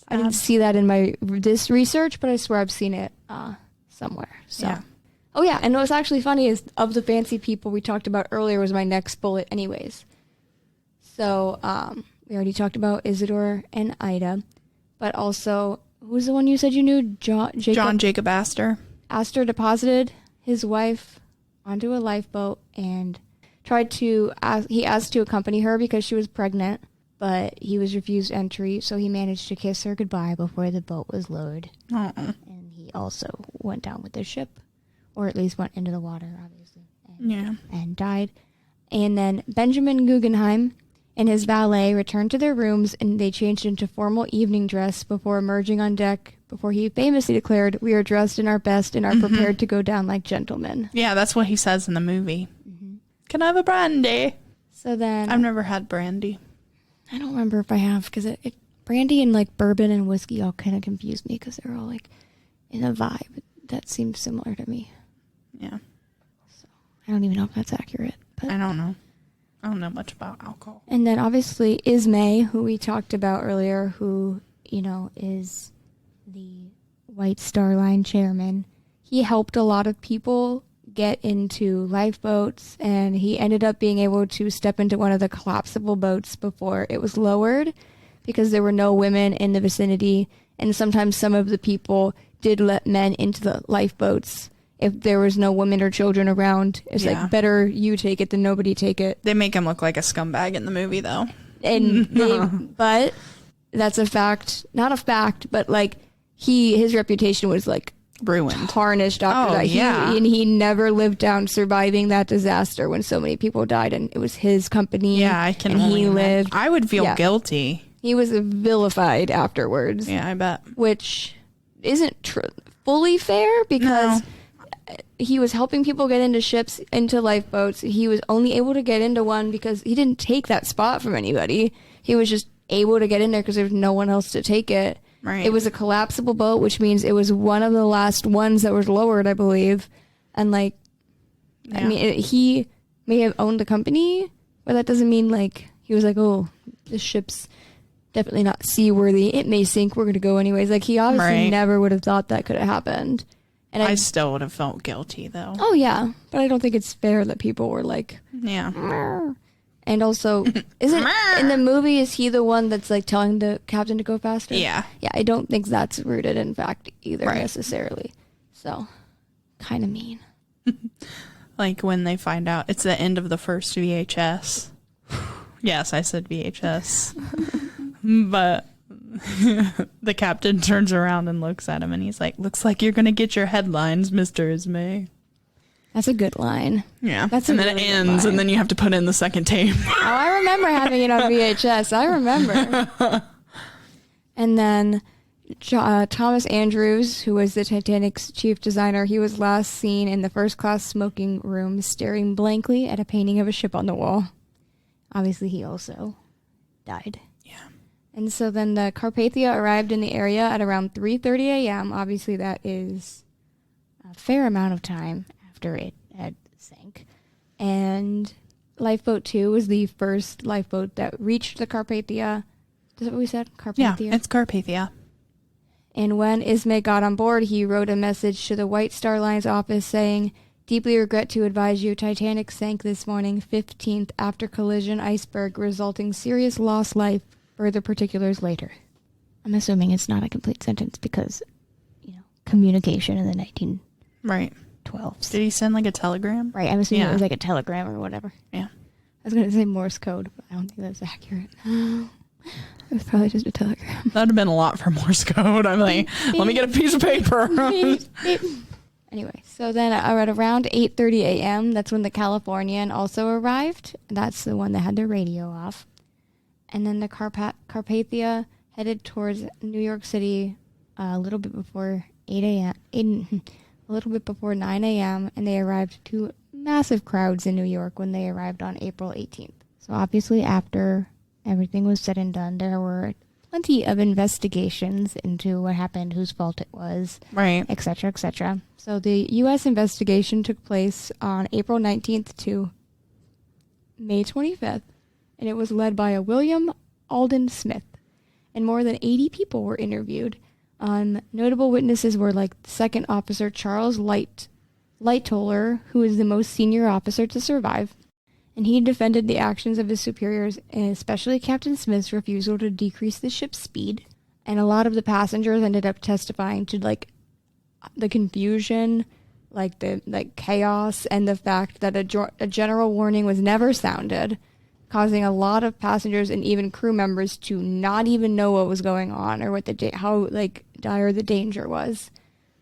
I didn't see that in this research, but I swear I've seen it somewhere. So. Yeah. Oh, yeah, and what's actually funny is of the fancy people we talked about earlier was my next bullet anyways. So we already talked about Isadora and Ida, but also, who's the one you said you knew? John Jacob Astor. Astor deposited his wife onto a lifeboat and he asked to accompany her because she was pregnant, but he was refused entry, so he managed to kiss her goodbye before the boat was lowered. And he also went down with the ship, or at least went into the water, obviously, and died. And then Benjamin Guggenheim and his valet returned to their rooms, and they changed into formal evening dress before emerging on deck, before he famously declared, "We are dressed in our best and are prepared to go down like gentlemen." Yeah, that's what he says in the movie. Can I have a brandy? So then... I've never had brandy. I don't remember if I have, because brandy and like bourbon and whiskey all kind of confuse me, because they're all like in a vibe that seems similar to me. Yeah. So I don't even know if that's accurate. But I don't know. I don't know much about alcohol. And then obviously Ismay, who we talked about earlier, who, is the White Star Line chairman. He helped a lot of people get into lifeboats, and he ended up being able to step into one of the collapsible boats before it was lowered because there were no women in the vicinity, and sometimes some of the people did let men into the lifeboats if there was no women or children around. It's like, better you take it than nobody take it. They make him look like a scumbag in the movie, though. And but that's a fact. Not a fact, but like his reputation was like ruined, tarnished after that. He never lived down surviving that disaster when so many people died, and it was his company. Yeah, I can. And he lived. I would feel guilty. He was vilified afterwards. Yeah, I bet. Which isn't fully fair because he was helping people get into ships, into lifeboats. He was only able to get into one because he didn't take that spot from anybody. He was just able to get in there because there was no one else to take it. Right. It was a collapsible boat, which means it was one of the last ones that was lowered, I believe. And I mean, he may have owned the company, but that doesn't mean like he was like, oh, this ship's definitely not seaworthy. It may sink. We're going to go anyways. Like he obviously never would have thought that could have happened. And I still would have felt guilty though. Oh yeah, but I don't think it's fair that people were like, Murr. And also, isn't in the movie, is he the one that's like telling the captain to go faster? Yeah. Yeah, I don't think that's rooted in fact either necessarily. So, kind of mean. Like when they find out it's the end of the first VHS. Yes, I said VHS. But the captain turns around and looks at him and he's like, "Looks like you're going to get your headlines, Mr. Ismay." That's a good line. Yeah. That's and then it ends and then you have to put in the second tape. Oh, I remember having it on VHS. I remember. And then Thomas Andrews, who was the Titanic's chief designer, he was last seen in the first class smoking room staring blankly at a painting of a ship on the wall. Obviously, he also died. Yeah. And so then the Carpathia arrived in the area at around 3:30 a.m. Obviously, that is a fair amount of time after it had sank. And Lifeboat 2 was the first lifeboat that reached the Carpathia. Is that what we said? Carpathia? Yeah, it's Carpathia. And when Ismay got on board, he wrote a message to the White Star Line's office saying, "Deeply regret to advise you, Titanic sank this morning, 15th, after collision iceberg, resulting serious lost life. Further particulars later." I'm assuming it's not a complete sentence because, communication in the 1912s. Did he send like a telegram? Right, I'm assuming it was like a telegram or whatever. Yeah. was going to say Morse code, but I don't think that's accurate. It was probably just a telegram. That'd have been a lot for Morse code. I'm like, let me get a piece of paper. Anyway, so then at around 8:30 a.m., that's when the Californian also arrived. That's the one that had their radio off. And then the Carpathia headed towards New York City a little bit before 8 a.m., a little bit before 9 a.m., and they arrived to massive crowds in New York when they arrived on April 18th. So obviously after everything was said and done, there were plenty of investigations into what happened, whose fault it was, right, etc., etc. So the U.S. investigation took place on April 19th to May 25th, and it was led by a William Alden Smith, and more than 80 people were interviewed. Notable witnesses were like Second Officer Charles Lightoller, who is the most senior officer to survive, and he defended the actions of his superiors, and especially Captain Smith's refusal to decrease the ship's speed. And a lot of the passengers ended up testifying to like the confusion, like the chaos, and the fact that a general warning was never sounded, causing a lot of passengers and even crew members to not even know what was going on or what how dire the danger was.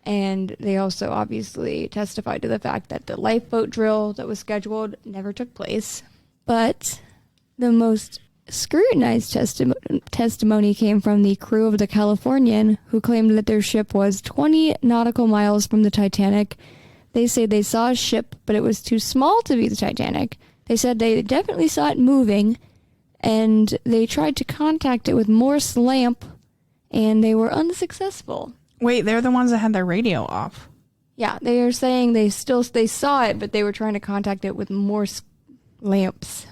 And they also obviously testified to the fact that the lifeboat drill that was scheduled never took place. But the most scrutinized testimony came from the crew of the Californian, who claimed that their ship was 20 nautical miles from the Titanic. They say they saw a ship, but it was too small to be the Titanic. They said they definitely saw it moving, and they tried to contact it with Morse lamp, and they were unsuccessful. Wait, they're the ones that had their radio off. Yeah, they are saying they saw it, but they were trying to contact it with Morse lamps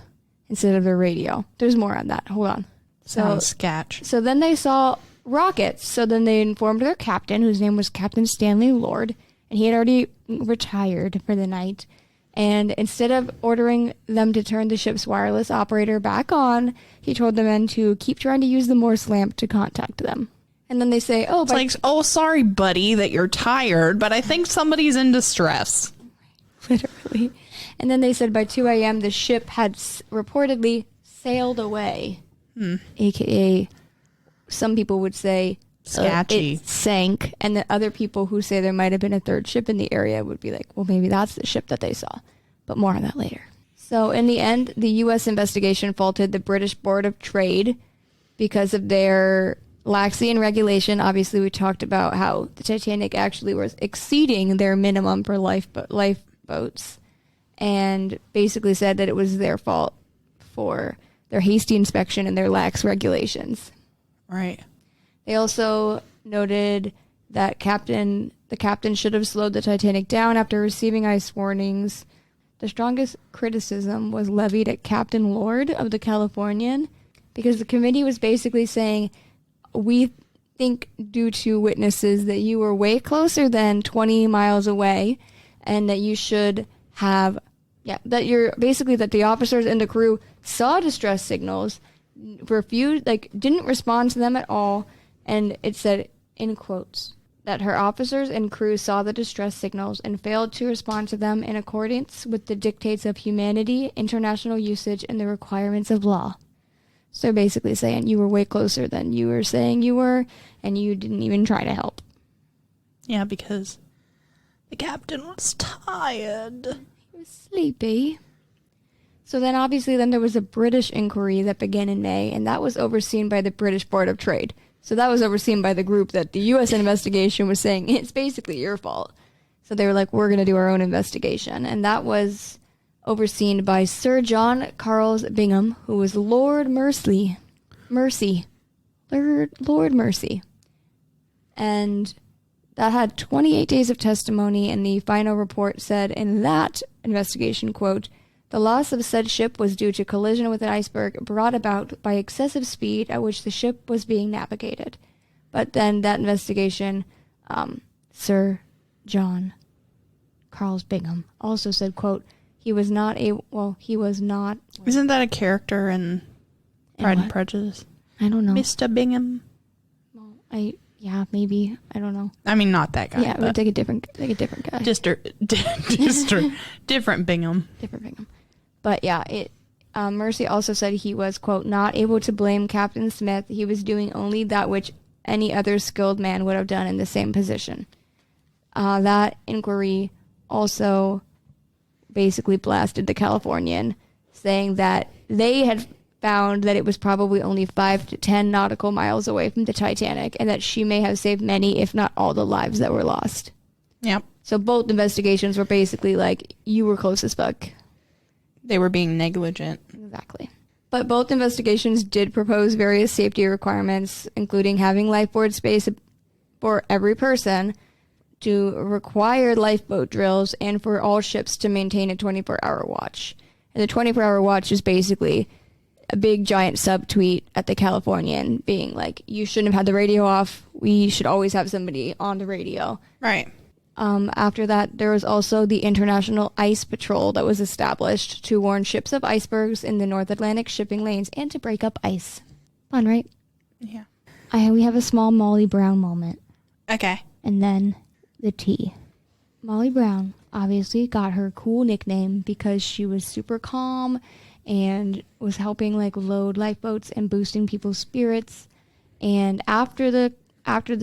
instead of their radio. There's more on that. Hold on. Sounds sketch. So then they saw rockets. So then they informed their captain, whose name was Captain Stanley Lord, and he had already retired for the night. And instead of ordering them to turn the ship's wireless operator back on, he told the men to keep trying to use the Morse lamp to contact them. And then they say, sorry, buddy, that you're tired, but I think somebody's in distress. Literally. And then they said by 2 a.m. the ship had reportedly sailed away. AKA, some people would say sketchy. It sank. And the other people who say there might have been a third ship in the area would be like, well, maybe that's the ship that they saw. But more on that later. So in the end, the U.S. investigation faulted the British Board of Trade because of their laxity in regulation. Obviously, we talked about how the Titanic actually was exceeding their minimum for lifeboats, and basically said that it was their fault for their hasty inspection and their lax regulations. Right. They also noted that the captain should have slowed the Titanic down after receiving ice warnings. The strongest criticism was levied at Captain Lord of the Californian, because the committee was basically saying, we think due to witnesses that you were way closer than 20 miles away, and that you should have, that the officers and the crew saw distress signals, didn't respond to them at all, and it said, in quotes, that her officers and crew saw the distress signals and failed to respond to them in accordance with the dictates of humanity, international usage, and the requirements of law. So basically saying you were way closer than you were saying you were, and you didn't even try to help. Yeah, because the captain was tired. He was sleepy. So then obviously there was a British inquiry that began in May, and that was overseen by the British Board of Trade. So that was overseen by the group that the U.S. investigation was saying, it's basically your fault. So they were like, we're going to do our own investigation. And that was overseen by Sir John Charles Bingham, who was Lord Mercy. And that had 28 days of testimony, and the final report said in that investigation, quote, the loss of said ship was due to collision with an iceberg brought about by excessive speed at which the ship was being navigated. But then that investigation, Sir John Charles Bingham also said, quote, he was not. Isn't that a character in Pride and Prejudice? I don't know. Mr. Bingham. Well, maybe. I don't know. I mean, not that guy. Yeah, but like a different guy. Different Bingham. Different Bingham. But yeah, Mercy also said he was, quote, not able to blame Captain Smith. He was doing only that which any other skilled man would have done in the same position. That inquiry also basically blasted the Californian, saying that they had found that it was probably only 5 to 10 nautical miles away from the Titanic, and that she may have saved many, if not all, the lives that were lost. Yep. So both investigations were basically like, you were close as fuck. They were being negligent. Exactly. But both investigations did propose various safety requirements, including having lifeboat space for every person, to require lifeboat drills, and for all ships to maintain a 24-hour watch. And the 24-hour watch is basically a big giant subtweet at the Californian being like, you shouldn't have had the radio off. We should always have somebody on the radio. Right. After that, there was also the International Ice Patrol that was established to warn ships of icebergs in the North Atlantic shipping lanes and to break up ice. Fun, right? Yeah. We have a small Molly Brown moment. Okay. And then the tea. Molly Brown obviously got her cool nickname because she was super calm and was helping like load lifeboats and boosting people's spirits. And after the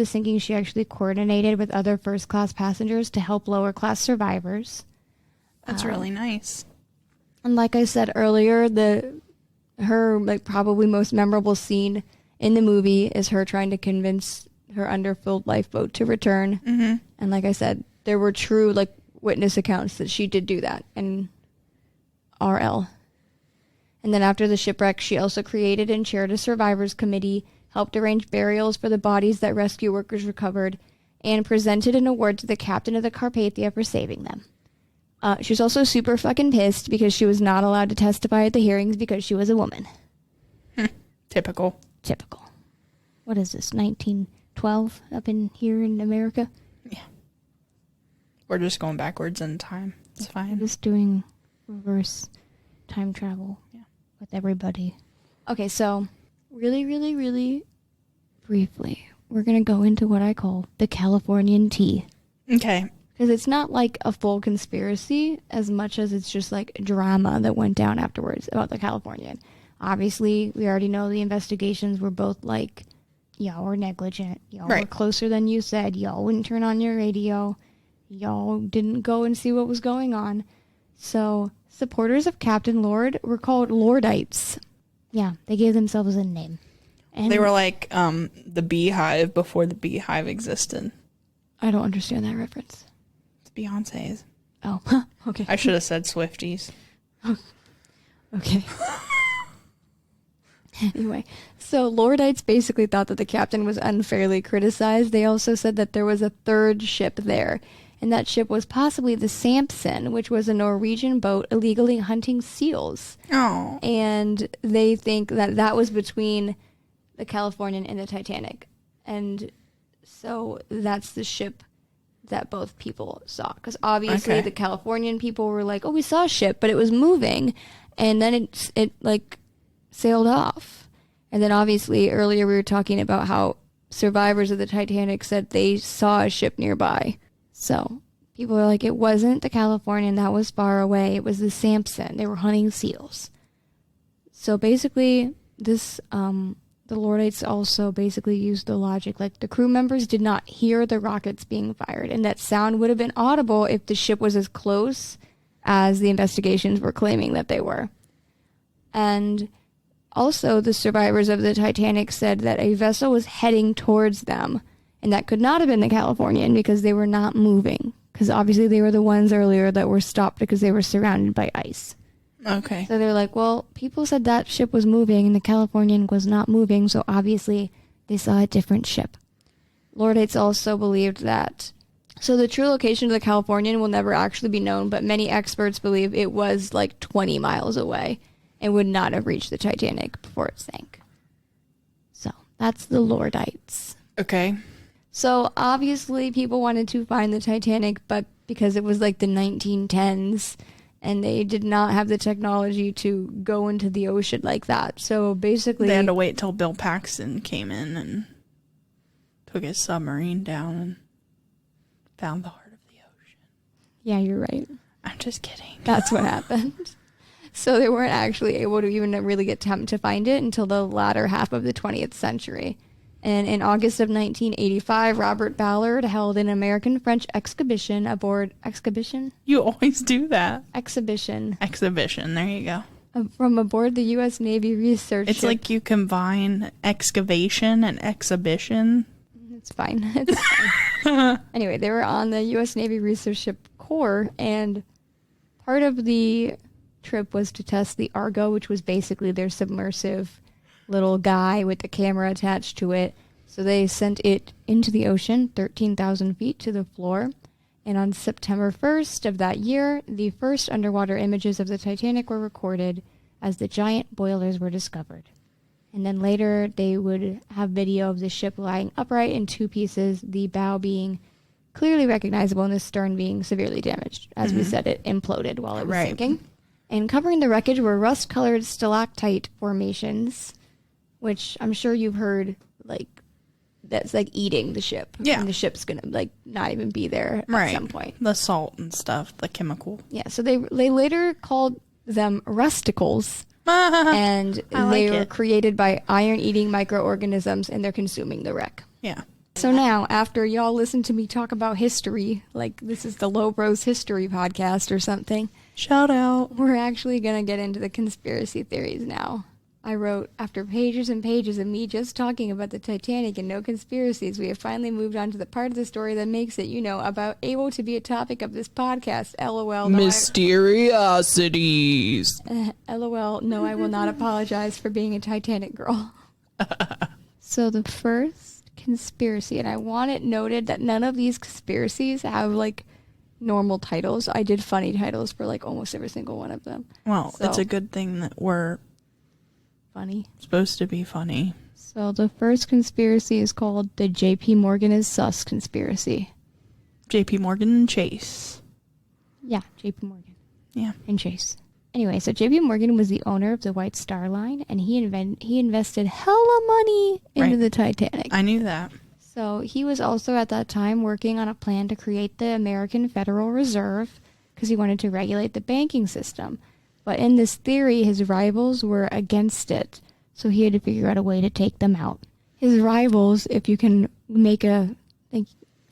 sinking, she actually coordinated with other first-class passengers to help lower-class survivors. That's really nice. And like I said earlier, her like probably most memorable scene in the movie is her trying to convince her underfilled lifeboat to return. Mm-hmm. And like I said, there were true like witness accounts that she did do that in RL. And then after the shipwreck, she also created and chaired a survivors committee, helped arrange burials for the bodies that rescue workers recovered, and presented an award to the captain of the Carpathia for saving them. She was also super fucking pissed because she was not allowed to testify at the hearings because she was a woman. Typical. What is this, 1912 up in here in America? Yeah. We're just going backwards in time. It's fine. We're just doing reverse time travel with everybody. Okay, so really, really, really briefly, we're going to go into what I call the Californian tea. Okay. Because it's not like a full conspiracy as much as it's just like drama that went down afterwards about the Californian. Obviously, we already know the investigations were both like, y'all were negligent. Y'all were closer than you said. Y'all wouldn't turn on your radio. Y'all didn't go and see what was going on. So, supporters of Captain Lord were called Lordites. Yeah, they gave themselves a name. And they were like the Beehive before the Beehive existed. I don't understand that reference. It's Beyonce's. Oh, okay. I should have said Swifties. Okay. Anyway, so Lordites basically thought that the captain was unfairly criticized. They also said that there was a third ship there, and that ship was possibly the Samson, which was a Norwegian boat illegally hunting seals. Oh. And they think that that was between the Californian and the Titanic. And so that's the ship that both people saw. Because obviously the Californian people were like, oh, we saw a ship, but it was moving. And then it like sailed off. And then obviously earlier we were talking about how survivors of the Titanic said they saw a ship nearby. So people are like, it wasn't the Californian, that was far away. It was the Samson. They were hunting seals. So basically, this the Lordites also basically used the logic, like the crew members did not hear the rockets being fired, and that sound would have been audible if the ship was as close as the investigations were claiming that they were. And also, the survivors of the Titanic said that a vessel was heading towards them, and that could not have been the Californian because they were not moving. Because obviously they were the ones earlier that were stopped because they were surrounded by ice. Okay. So they're like, well, people said that ship was moving and the Californian was not moving, so obviously they saw a different ship. Lordites also believed that. So the true location of the Californian will never actually be known, but many experts believe it was like 20 miles away and would not have reached the Titanic before it sank. So that's the Lordites. Okay. So obviously people wanted to find the Titanic, but because it was like the 1910s and they did not have the technology to go into the ocean like that. So basically they had to wait till Bill Paxton came in and took his submarine down and found the heart of the ocean. Yeah, you're right. I'm just kidding. That's what happened. So they weren't actually able to even really get to find it until the latter half of the 20th century. And in August of 1985, Robert Ballard held an American-French exhibition aboard... Exhibition? You always do that. Exhibition. Exhibition. There you go. From aboard the U.S. Navy research It's ship. like you combine excavation and exhibition. It's fine. It's fine. Anyway, they were on the U.S. Navy research ship Core, and part of the trip was to test the Argo, which was basically their submersive little guy with the camera attached to it. So they sent it into the ocean, 13,000 feet to the floor. And on September 1st of that year, the first underwater images of the Titanic were recorded as the giant boilers were discovered. And then later, they would have video of the ship lying upright in two pieces, the bow being clearly recognizable and the stern being severely damaged. As we said, it imploded while it was sinking. And covering the wreckage were rust-colored stalactite formations, which I'm sure you've heard, like, that's like eating the ship. Yeah. And the ship's going to, like, not even be there at some point. The salt and stuff, the chemical. Yeah, so they later called them rusticles. And they were created by iron-eating microorganisms, and they're consuming the wreck. Yeah. So now, after y'all listen to me talk about history, like this is the Low Bros History Podcast or something, Shout out. we're actually going to get into the conspiracy theories now. I wrote, after pages and pages of me just talking about the Titanic and no conspiracies, we have finally moved on to the part of the story that makes it, about able to be a topic of this podcast. LOL. No, Mysteriosities. LOL. No, I will not apologize for being a Titanic girl. So the first conspiracy, and I want it noted that none of these conspiracies have, like, normal titles. I did funny titles for, like, almost every single one of them. Well, So- it's a good thing that we're Funny. supposed to be funny. So the first conspiracy is called the JP Morgan is sus conspiracy. JP Morgan and Chase. Yeah, JP Morgan Yeah. and Chase. Anyway, so JP Morgan was the owner of the White Star Line, and he invested hella money into Right. the Titanic. I knew that. So he was also at that time working on a plan to create the American Federal Reserve because he wanted to regulate the banking system. But in this theory, his rivals were against it, so he had to figure out a way to take them out. His rivals, if you can make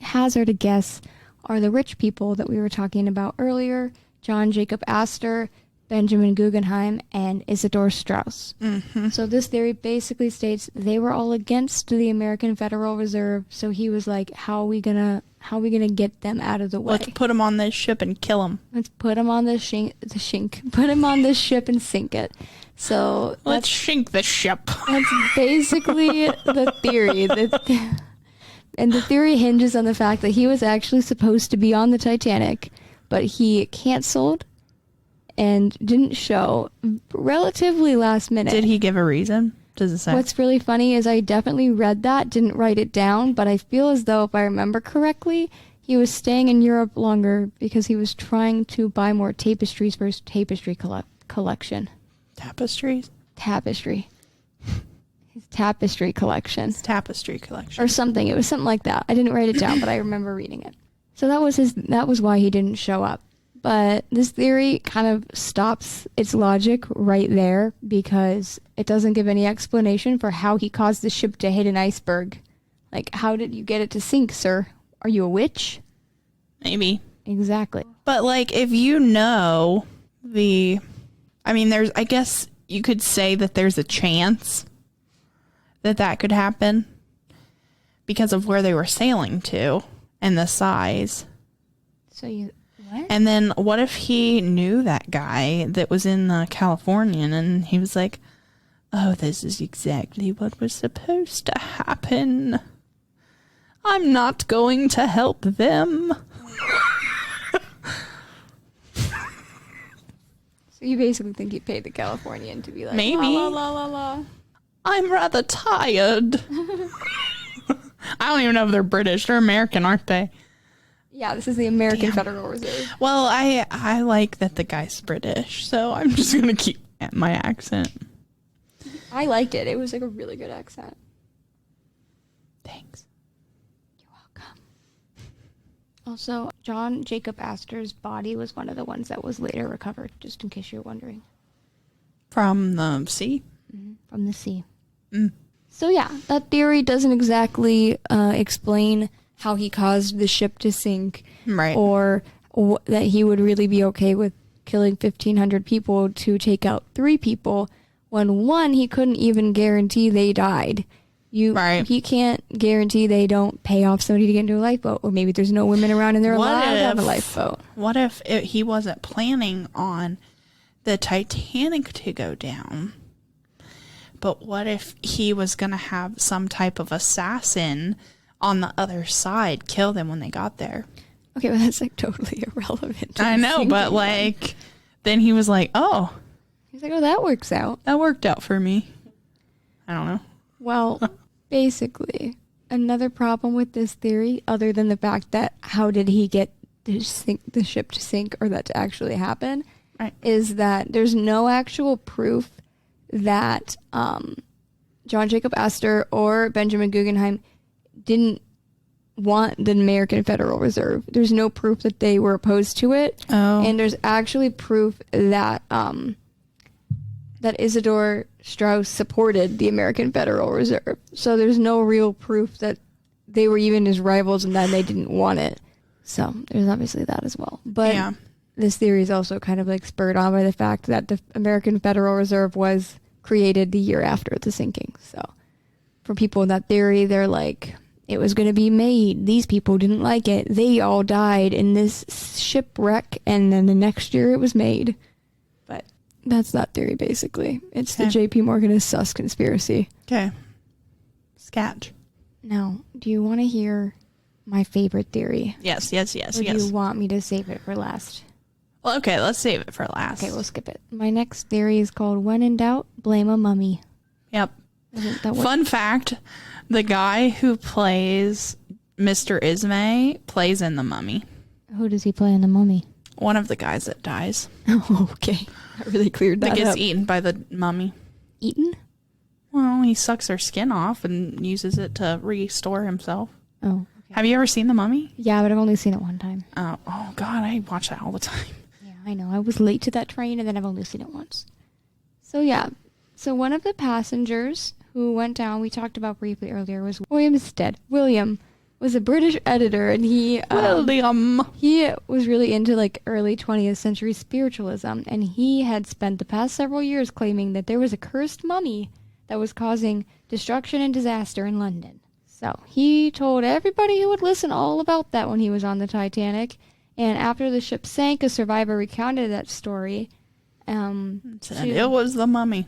hazard a guess, are the rich people that we were talking about earlier, John Jacob Astor, Benjamin Guggenheim, and Isidor Straus. Mm-hmm. So this theory basically states they were all against the American Federal Reserve, so he was like, how are we gonna get them out of the way? Let's put them on this ship and kill them. Let's put them on put him on this ship and sink it. So Let's shink the ship. that's basically the theory. And the theory hinges on the fact that he was actually supposed to be on the Titanic, but he canceled and didn't show relatively last minute. Did he give a reason? Does it say? What's really funny is I definitely read that, didn't write it down, but I feel as though if I remember correctly, he was staying in Europe longer because he was trying to buy more tapestries for his tapestry collection. Tapestries? Tapestry. His tapestry collection. Tapestry collection. Or something. It was something like that. I didn't write it down, but I remember reading it. So that was why he didn't show up. But this theory kind of stops its logic right there because it doesn't give any explanation for how he caused the ship to hit an iceberg. Like, how did you get it to sink, sir? Are you a witch? Maybe. Exactly. But, like, if you know I guess you could say that there's a chance that could happen because of where they were sailing to and the size. So what? And then what if he knew that guy that was in the Californian and he was like, oh, this is exactly what was supposed to happen. I'm not going to help them. So you basically think he paid the Californian to be like, Maybe. la la la la la. I'm rather tired. I don't even know if they're British. They're American, aren't they? Yeah, this is the American Federal Reserve. Well, I like that the guy's British, so I'm just going to keep my accent. I liked it. It was like a really good accent. Thanks. You're welcome. Also, John Jacob Astor's body was one of the ones that was later recovered, just in case you're wondering. From the sea. From the sea. Mm. So yeah, that theory doesn't exactly explain how he caused the ship to sink, Right. or that he would really be okay with killing 1,500 people to take out 3 people, when one, he couldn't even guarantee they died. He can't guarantee they don't pay off somebody to get into a lifeboat, or maybe there's no women around and they're allowed to have a lifeboat. What if he wasn't planning on the Titanic to go down? But what if he was going to have some type of assassin on the other side kill them when they got there? Okay, well, that's like totally irrelevant. I know, but like, then he was like, oh. He's like, oh, that works out. That worked out for me. I don't know. Well, basically, another problem with this theory, other than the fact that how did he get the ship to sink, or that to actually happen, right, is that there's no actual proof that John Jacob Astor or Benjamin Guggenheim didn't want the American Federal Reserve. There's no proof that they were opposed to it. Oh. And there's actually proof that that Isidor Straus supported the American Federal Reserve. So there's no real proof that they were even his rivals and that they didn't want it. So there's obviously that as well. But yeah, this theory is also kind of like spurred on by the fact that the American Federal Reserve was created the year after the sinking. So for people in that theory, they're like, it was going to be made. These people didn't like it. They all died in this shipwreck, and then the next year it was made. But that's that theory, basically. It's the J.P. Morgan is sus conspiracy. Okay. Sketch. Now, do you want to hear my favorite theory? Yes. Or do you want me to save it for last? Well, okay, let's save it for last. Okay, we'll skip it. My next theory is called When in Doubt, Blame a Mummy. Yep. Isn't that Fun fact, the guy who plays Mr. Ismay plays in The Mummy. Who does he play in The Mummy? One of the guys that dies. Oh, okay. I really cleared that That gets up. eaten by the mummy. Eaten? Well, he sucks their skin off and uses it to restore himself. Oh. Okay. Have you ever seen The Mummy? Yeah, but I've only seen it one time. Oh God, I watch that all the time. Yeah, I know. I was late to that train, and then I've only seen it once. So, yeah. So, one of the passengers who went down, we talked about briefly earlier, was William Stead. William was a British editor, and he was really into like early 20th century spiritualism, and he had spent the past several years claiming that there was a cursed mummy that was causing destruction and disaster in London. So he told everybody who would listen all about that when he was on the Titanic, and after the ship sank, a survivor recounted that story. It was the mummy.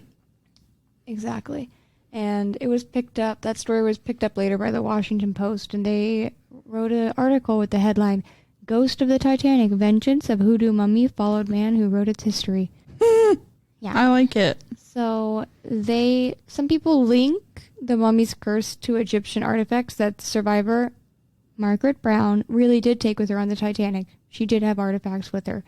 Exactly. And it was picked up, that story was picked up later by the Washington Post, and they wrote an article with the headline, Ghost of the Titanic, Vengeance of Hoodoo Mummy Followed Man Who Wrote Its History. Yeah. I like it. So some people link the mummy's curse to Egyptian artifacts that the survivor, Margaret Brown, really did take with her on the Titanic. She did have artifacts with her.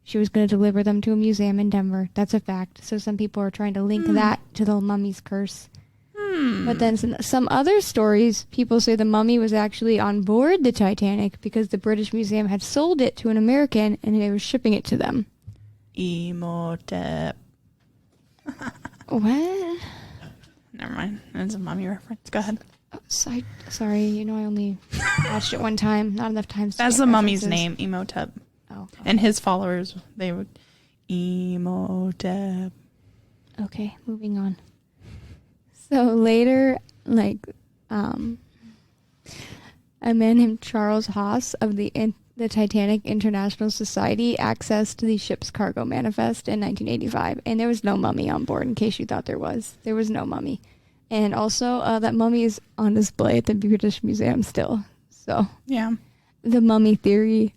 She was going to deliver them to a museum in Denver. That's a fact. So some people are trying to link that to the mummy's curse. But then some other stories, people say the mummy was actually on board the Titanic because the British Museum had sold it to an American and they were shipping it to them. Emotep. What? Never mind. It's a mummy reference. Go ahead. Oh, sorry, I only watched it one time. Not enough times. That's the mummy's name, Emotep. Oh. Okay. And his followers, they would Emotep. Okay, moving on. So later, a man named Charles Haas of the Titanic International Society accessed the ship's cargo manifest in 1985, and there was no mummy on board, in case you thought there was. There was no mummy. And also, that mummy is on display at the British Museum still. So, yeah, the mummy theory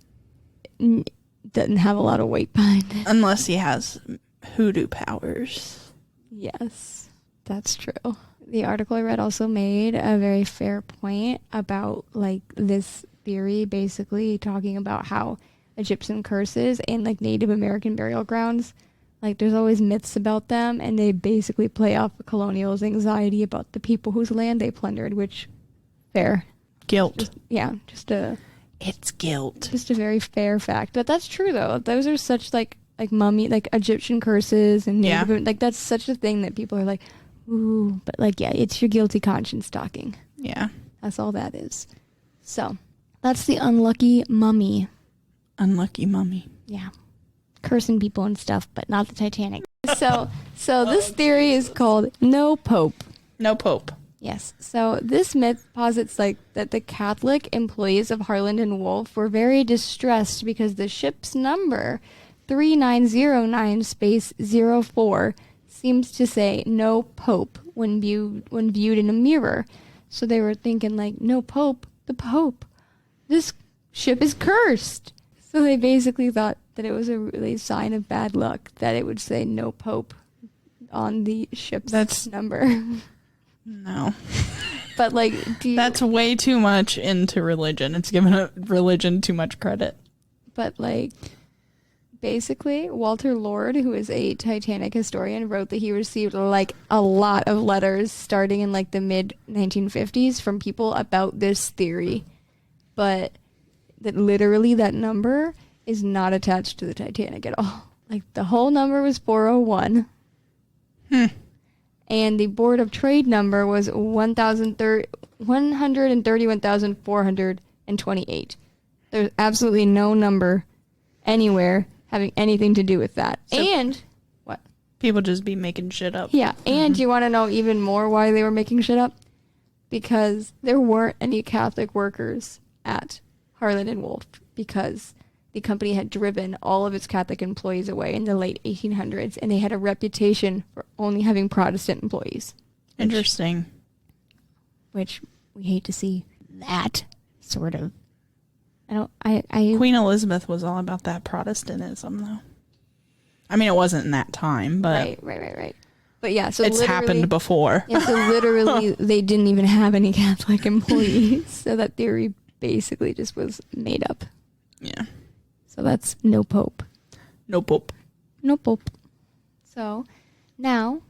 doesn't have a lot of weight behind it. Unless he has hoodoo powers. Yes, that's true. The article I read also made a very fair point about, this theory, basically talking about how Egyptian curses and, Native American burial grounds, there's always myths about them, and they basically play off colonials' anxiety about the people whose land they plundered, which, fair. Guilt. It's guilt. Just a Just a very fair fact. But that's true, though. Those are such, like mummy, like Egyptian curses and Yeah. like that's such a thing that people are like, ooh, but like, yeah, it's your guilty conscience talking. Yeah. That's all that is. So that's the unlucky mummy. Unlucky mummy. Yeah. Cursing people and stuff, but not the Titanic. So this theory is called no pope. No pope. Yes. So this myth posits like that the Catholic employees of Harland and Wolff were very distressed because the ship's number 3909 space 04 seems to say no pope when viewed in a mirror. So they were thinking like, no pope, the pope. This ship is cursed. So they basically thought that it was a really sign of bad luck that it would say no pope on the ship's number. No. But like, that's way too much into religion. It's giving a religion too much credit. But like, basically, Walter Lord, who is a Titanic historian, wrote that he received like a lot of letters starting in like the mid 1950s from people about this theory, but that literally that number is not attached to the Titanic at all. Like the whole number was 401. And the Board of Trade number was 131,428. There's absolutely no number anywhere having anything to do with that. So and what? People just be making shit up. Yeah. And you want to know even more why they were making shit up? Because there weren't any Catholic workers at Harland and Wolff because the company had driven all of its Catholic employees away in the late 1800s, and they had a reputation for only having Protestant employees. Interesting. Which we hate to see that sort of. Queen Elizabeth was all about that Protestantism, though. I mean, it wasn't in that time, but right. But yeah, so it's happened before. Yeah, so literally, they didn't even have any Catholic employees, so that theory basically just was made up. Yeah. So that's no pope. No pope. No pope. So now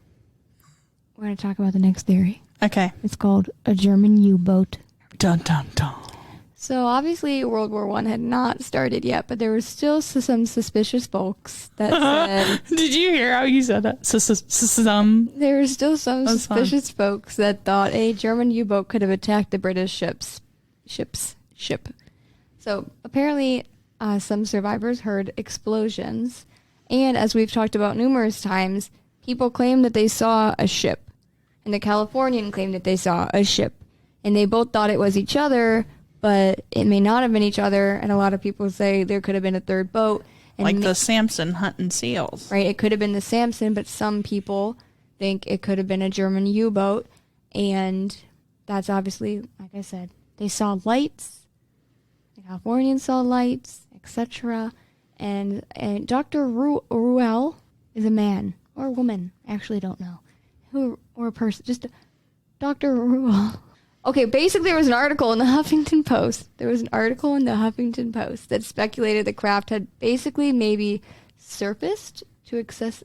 we're going to talk about the next theory. Okay. It's called a German U-boat. Dun, dun, dun. So obviously World War I had not started yet, but there were still some suspicious folks that said... Did you hear how you said that? There were still some suspicious folks that thought a German U-boat could have attacked the British ship. So apparently... some survivors heard explosions, and as we've talked about numerous times, people claim that they saw a ship, and the Californian claimed that they saw a ship, and they both thought it was each other, but it may not have been each other, and a lot of people say there could have been a third boat. And like the Samson hunting seals. Right, it could have been the Samson, but some people think it could have been a German U-boat, and that's obviously, like I said, they saw lights, the Californians saw lights, etc. And Dr. Ruel is a man or a woman. I actually don't know. Or a person. Just Dr. Ruel. Okay, basically there was an article in the Huffington Post. That speculated the craft had basically maybe surfaced to assess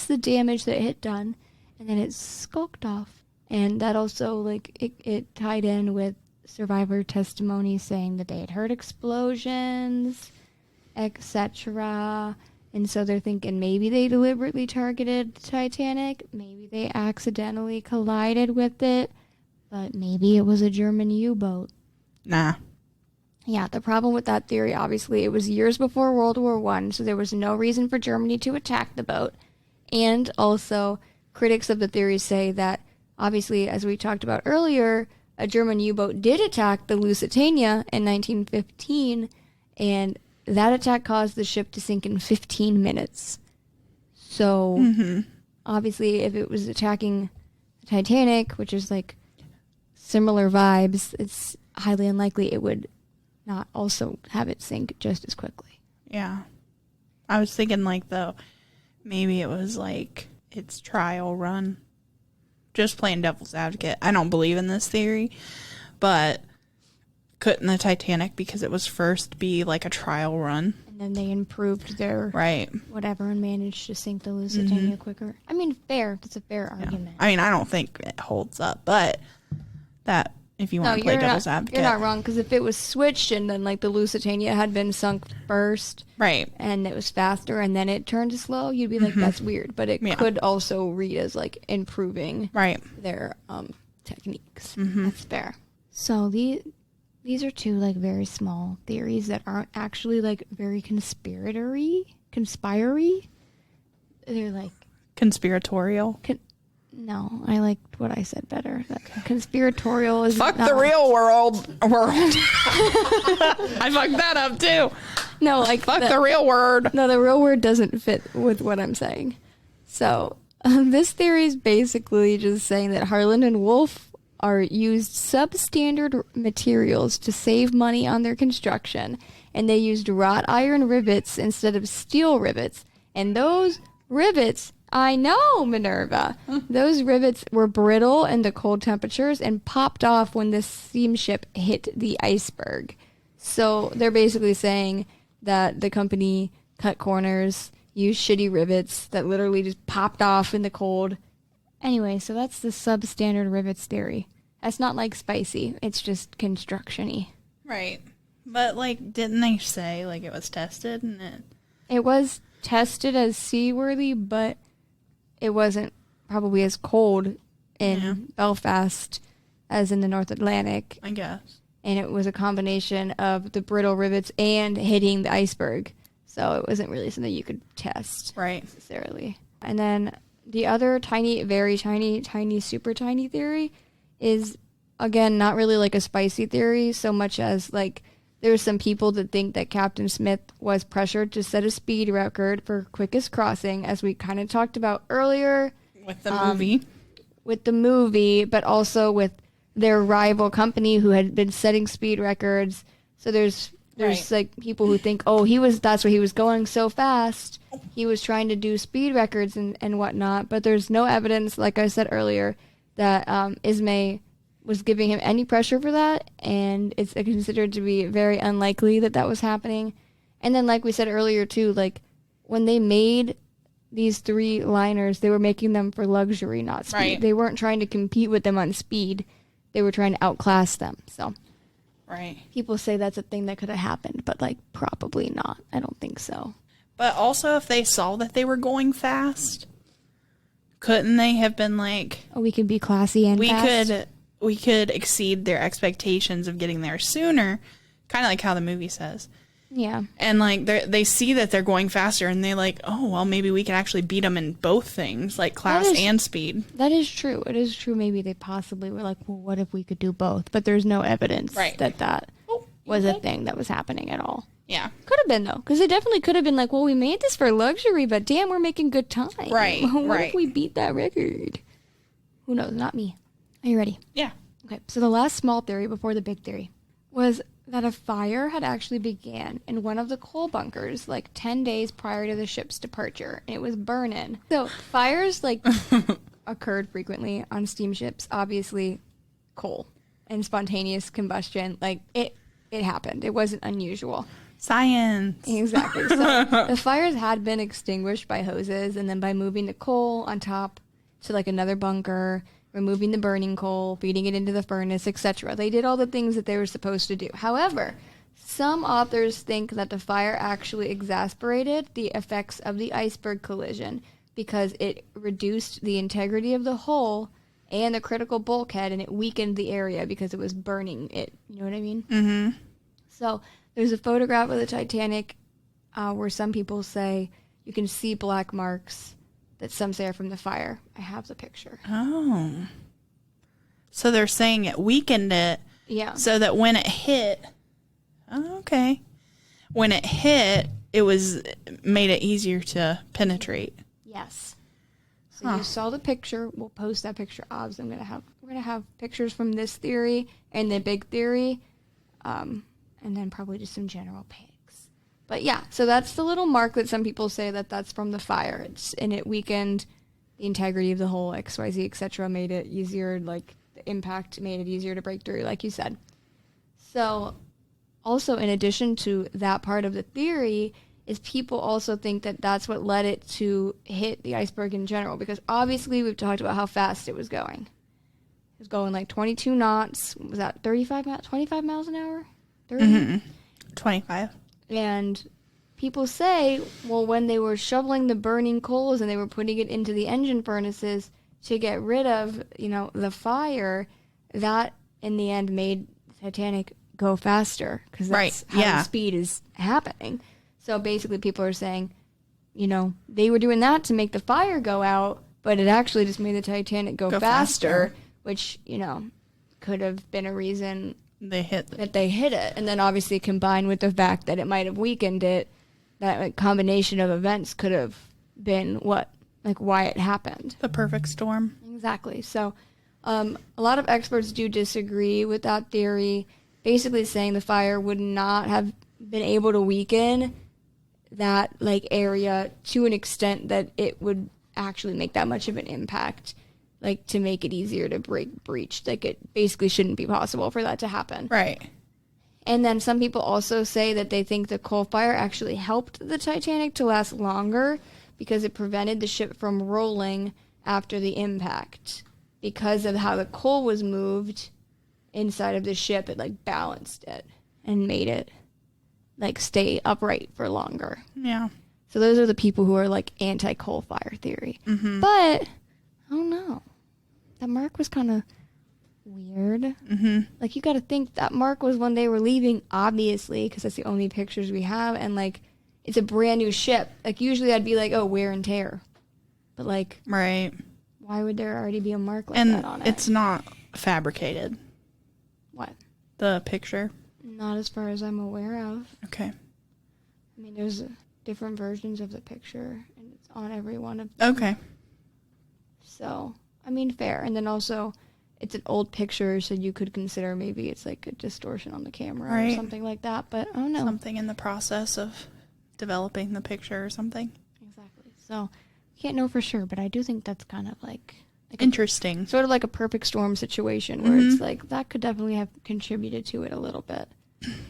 the damage that it had done, and then it skulked off. And that also, like, it tied in with survivor testimony saying that they had heard explosions, etc. And so they're thinking maybe they deliberately targeted the Titanic, maybe they accidentally collided with it, but maybe it was a German U-boat. Nah. Yeah, the problem with that theory, obviously, it was years before World War I, so there was no reason for Germany to attack the boat. And also, critics of the theory say that, obviously, as we talked about earlier, a German U-boat did attack the Lusitania in 1915, and that attack caused the ship to sink in 15 minutes. So, obviously, if it was attacking the Titanic, which is like similar vibes, it's highly unlikely it would not also have it sink just as quickly. Yeah. I was thinking, like, though, maybe it was like its trial run. Just playing devil's advocate. I don't believe in this theory, but couldn't the Titanic, because it was first, be like a trial run? And then they improved their whatever and managed to sink the Lusitania quicker. I mean, fair. That's a fair argument. I mean, I don't think it holds up, but that if you want to play devil's advocate. You're not wrong, because if it was switched and then like the Lusitania had been sunk first, right, and it was faster and then it turned to slow, you'd be like, that's weird. But it could also read as like improving their techniques. That's fair. So these are two like very small theories that aren't actually like very conspiratory. They're like conspiratorial. No, I liked what I said better. That conspiratorial is fuck the real world. I fucked that up too. No, like fuck the real word. No, the real word doesn't fit with what I'm saying. So this theory is basically just saying that Harlan and Wolff are used substandard materials to save money on their construction, and they used wrought iron rivets instead of steel rivets. And those rivets, I know, Minerva. Those rivets were brittle in the cold temperatures and popped off when the steamship hit the iceberg. So they're basically saying that the company cut corners, used shitty rivets that literally just popped off in the cold. Anyway, so that's the substandard rivets theory. That's not like spicy. It's just construction-y. Right. But, like, didn't they say, like, it was tested? And it was tested as seaworthy, but it wasn't probably as cold in Belfast as in the North Atlantic. I guess. And it was a combination of the brittle rivets and hitting the iceberg. So it wasn't really something you could test. Right. Necessarily. And then the other tiny, very tiny, tiny, super tiny theory is, again, not really like a spicy theory so much as like there's some people that think that Captain Smith was pressured to set a speed record for quickest crossing, as we kind of talked about earlier. With the movie. With the movie, but also with their rival company who had been setting speed records. So there's like people who think, that's where he was going so fast. He was trying to do speed records and whatnot, but there's no evidence, like I said earlier, that Ismay was giving him any pressure for that, and it's considered to be very unlikely that that was happening. And then, like we said earlier, too, like, when they made these 3 liners, they were making them for luxury, not speed. Right. They weren't trying to compete with them on speed. They were trying to outclass them, so. Right. People say that's a thing that could have happened, but, like, probably not. I don't think so. But also, if they saw that they were going fast, couldn't they have been like... Oh, we could be classy and fast? We could exceed their expectations of getting there sooner, kind of like how the movie says. Yeah. And, like, they see that they're going faster, and they're like, oh, well, maybe we can actually beat them in both things, like class and speed. That is true. It is true. Maybe they possibly were like, well, what if we could do both? But there's no evidence that was a thing that was happening at all. Yeah. Could have been, though, because it definitely could have been like, well, we made this for luxury, but damn, we're making good time. Right. What if we beat that record? Who knows? Not me. Are you ready? Yeah. Okay, so the last small theory before the big theory was that a fire had actually began in one of the coal bunkers like 10 days prior to the ship's departure, and it was burning. So fires like occurred frequently on steamships, obviously coal and spontaneous combustion. Like it happened. It wasn't unusual. Science. Exactly. So the fires had been extinguished by hoses, and then by moving the coal on top to like another bunker, removing the burning coal, feeding it into the furnace, etc. They did all the things that they were supposed to do. However, some authors think that the fire actually exacerbated the effects of the iceberg collision because it reduced the integrity of the hull and the critical bulkhead, and it weakened the area because it was burning it. You know what I mean? Mm-hmm. So there's a photograph of the Titanic where some people say you can see black marks that some say are from the fire. I have the picture. Oh. So they're saying it weakened it. Yeah. So that when it hit... Oh, okay. When it hit, made it easier to penetrate. Yes. So you saw the picture. We'll post that picture. We're gonna have pictures from this theory and the big theory, and then probably just some general pics. But yeah, so that's the little mark that some people say that's from the fire. And it weakened the integrity of the whole XYZ, etc. Made it easier, like the impact made it easier to break through, like you said. So also, in addition to that part of the theory, is people also think that that's what led it to hit the iceberg in general. Because obviously we've talked about how fast it was going. It was going like 22 knots. Was that 25 miles an hour? 30? 25. And people say, well, when they were shoveling the burning coals and they were putting it into the engine furnaces to get rid of, the fire, that in the end made Titanic go faster because that's how the speed is happening. So basically people are saying, they were doing that to make the fire go out, but it actually just made the Titanic go faster, which, could have been a reason they hit it. And then obviously combined with the fact that it might have weakened it, that combination of events could have been why it happened. The perfect storm. Exactly. So a lot of experts do disagree with that theory, basically saying the fire would not have been able to weaken that area to an extent that it would actually make that much of an impact, to make it easier to breach. It basically shouldn't be possible for that to happen. Right. And then some people also say that they think the coal fire actually helped the Titanic to last longer because it prevented the ship from rolling after the impact. Because of how the coal was moved inside of the ship, it balanced it and made it stay upright for longer. Yeah. So those are the people who are anti-coal fire theory. Mm-hmm. But I don't know. That mark was kind of weird. Mm-hmm. You got to think that mark was when they were leaving, obviously, because that's the only pictures we have, and it's a brand new ship. Usually I'd be oh, wear and tear, but right. Why would there already be a mark that on it? And it's not fabricated. What? The picture. Not as far as I'm aware of. Okay. I mean, there's different versions of the picture, and it's on every one of them. Okay. So, I mean, fair. And then also, it's an old picture, so you could consider maybe it's a distortion on the camera or something like that. But I don't know. Something in the process of developing the picture or something. Exactly. So, can't know for sure, but I do think that's kind of interesting. Sort of like a perfect storm situation where it's that could definitely have contributed to it a little bit.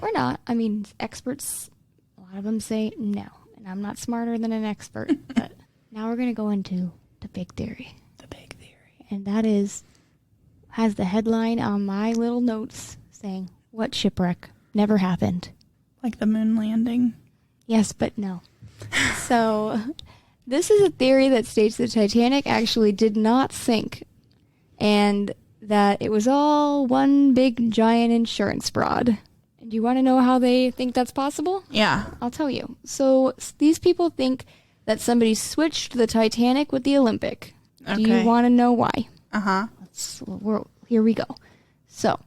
Or not. I mean, experts, a lot of them say no. And I'm not smarter than an expert. But now we're going to go into the big theory. The big theory. And that has the headline on my little notes saying, what shipwreck never happened? Like the moon landing? Yes, but no. So this is a theory that states the Titanic actually did not sink and that it was all one big giant insurance fraud. And do you want to know how they think that's possible? Yeah. I'll tell you. So these people think that somebody switched the Titanic with the Olympic. Okay. Do you want to know why? Uh-huh. Here we go. So,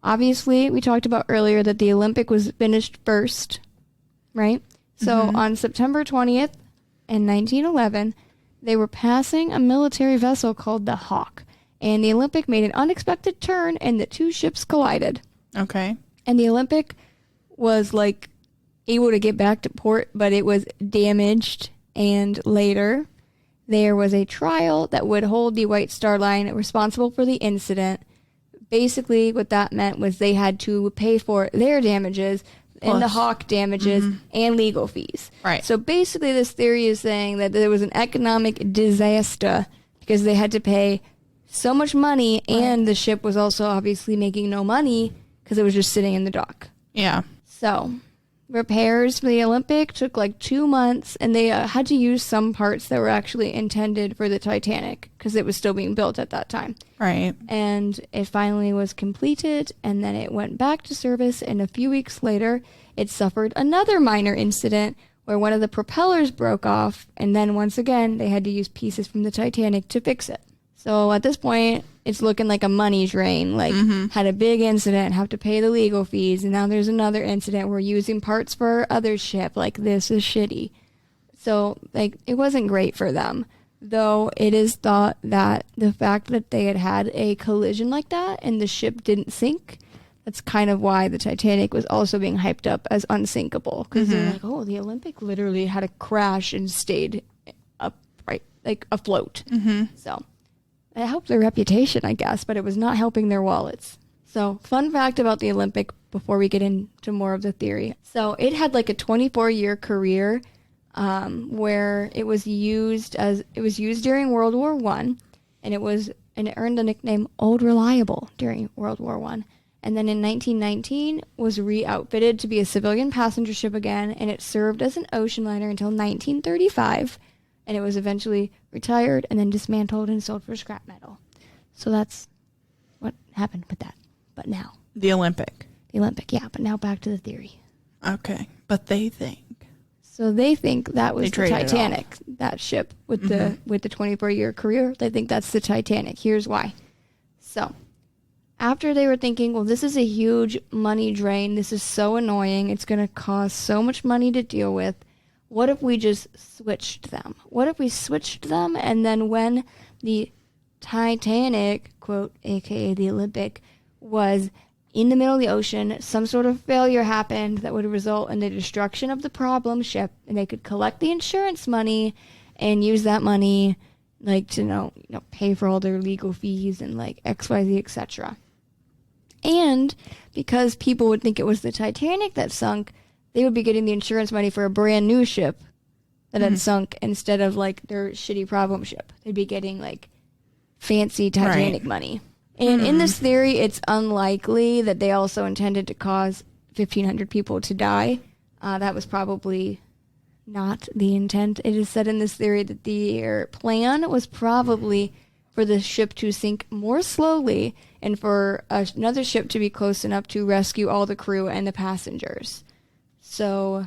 obviously, we talked about earlier that the Olympic was finished first, right? So, on September 20th in 1911, they were passing a military vessel called the Hawk, and the Olympic made an unexpected turn, and the two ships collided. Okay. And the Olympic was, able to get back to port, but it was damaged, and later there was a trial that would hold the White Star Line responsible for the incident. Basically, what that meant was they had to pay for their damages and the Hawk damages and legal fees. Right. So basically, this theory is saying that there was an economic disaster because they had to pay so much money, and the ship was also obviously making no money because it was just sitting in the dock. Yeah. So repairs for the Olympic took 2 months, and they had to use some parts that were actually intended for the Titanic because it was still being built at that time. Right. And it finally was completed, and then it went back to service, and a few weeks later, it suffered another minor incident where one of the propellers broke off, and then once again, they had to use pieces from the Titanic to fix it. So at this point, it's looking like a money drain. Had a big incident, have to pay the legal fees, and now there's another incident. We're using parts for our other ship. This is shitty. So, it wasn't great for them. Though it is thought that the fact that they had a collision like that and the ship didn't sink, that's kind of why the Titanic was also being hyped up as unsinkable. Because they're the Olympic literally had a crash and stayed upright, afloat. So it helped their reputation, I guess, but it was not helping their wallets. So, fun fact about the Olympic before we get into more of the theory. So, it had a 24-year career where it was used during World War I, and it was and it earned the nickname Old Reliable during World War I. And then in 1919 was re-outfitted to be a civilian passenger ship again, and it served as an ocean liner until 1935, and it was eventually retired and then dismantled and sold for scrap metal. So that's what happened with that. But now. The Olympic, yeah, but now back to the theory. Okay, but they think. So they think that was the Titanic, that ship with the 24-year career. They think that's the Titanic. Here's why. So after they were thinking, well, this is a huge money drain. This is so annoying. It's going to cost so much money to deal with. What if we just switched them? What if we switched them, and then when the Titanic, quote, aka the Olympic, was in the middle of the ocean, some sort of failure happened that would result in the destruction of the problem ship, and they could collect the insurance money and use that money, like, to pay for all their legal fees and like XYZ, etc. And because people would think it was the Titanic that sunk, they would be getting the insurance money for a brand new ship that had sunk instead of like their shitty problem ship. They'd be getting like fancy Titanic money. And in this theory, it's unlikely that they also intended to cause 1,500 people to die. That was probably not the intent. It is said in this theory that their plan was probably for the ship to sink more slowly and for another ship to be close enough to rescue all the crew and the passengers. So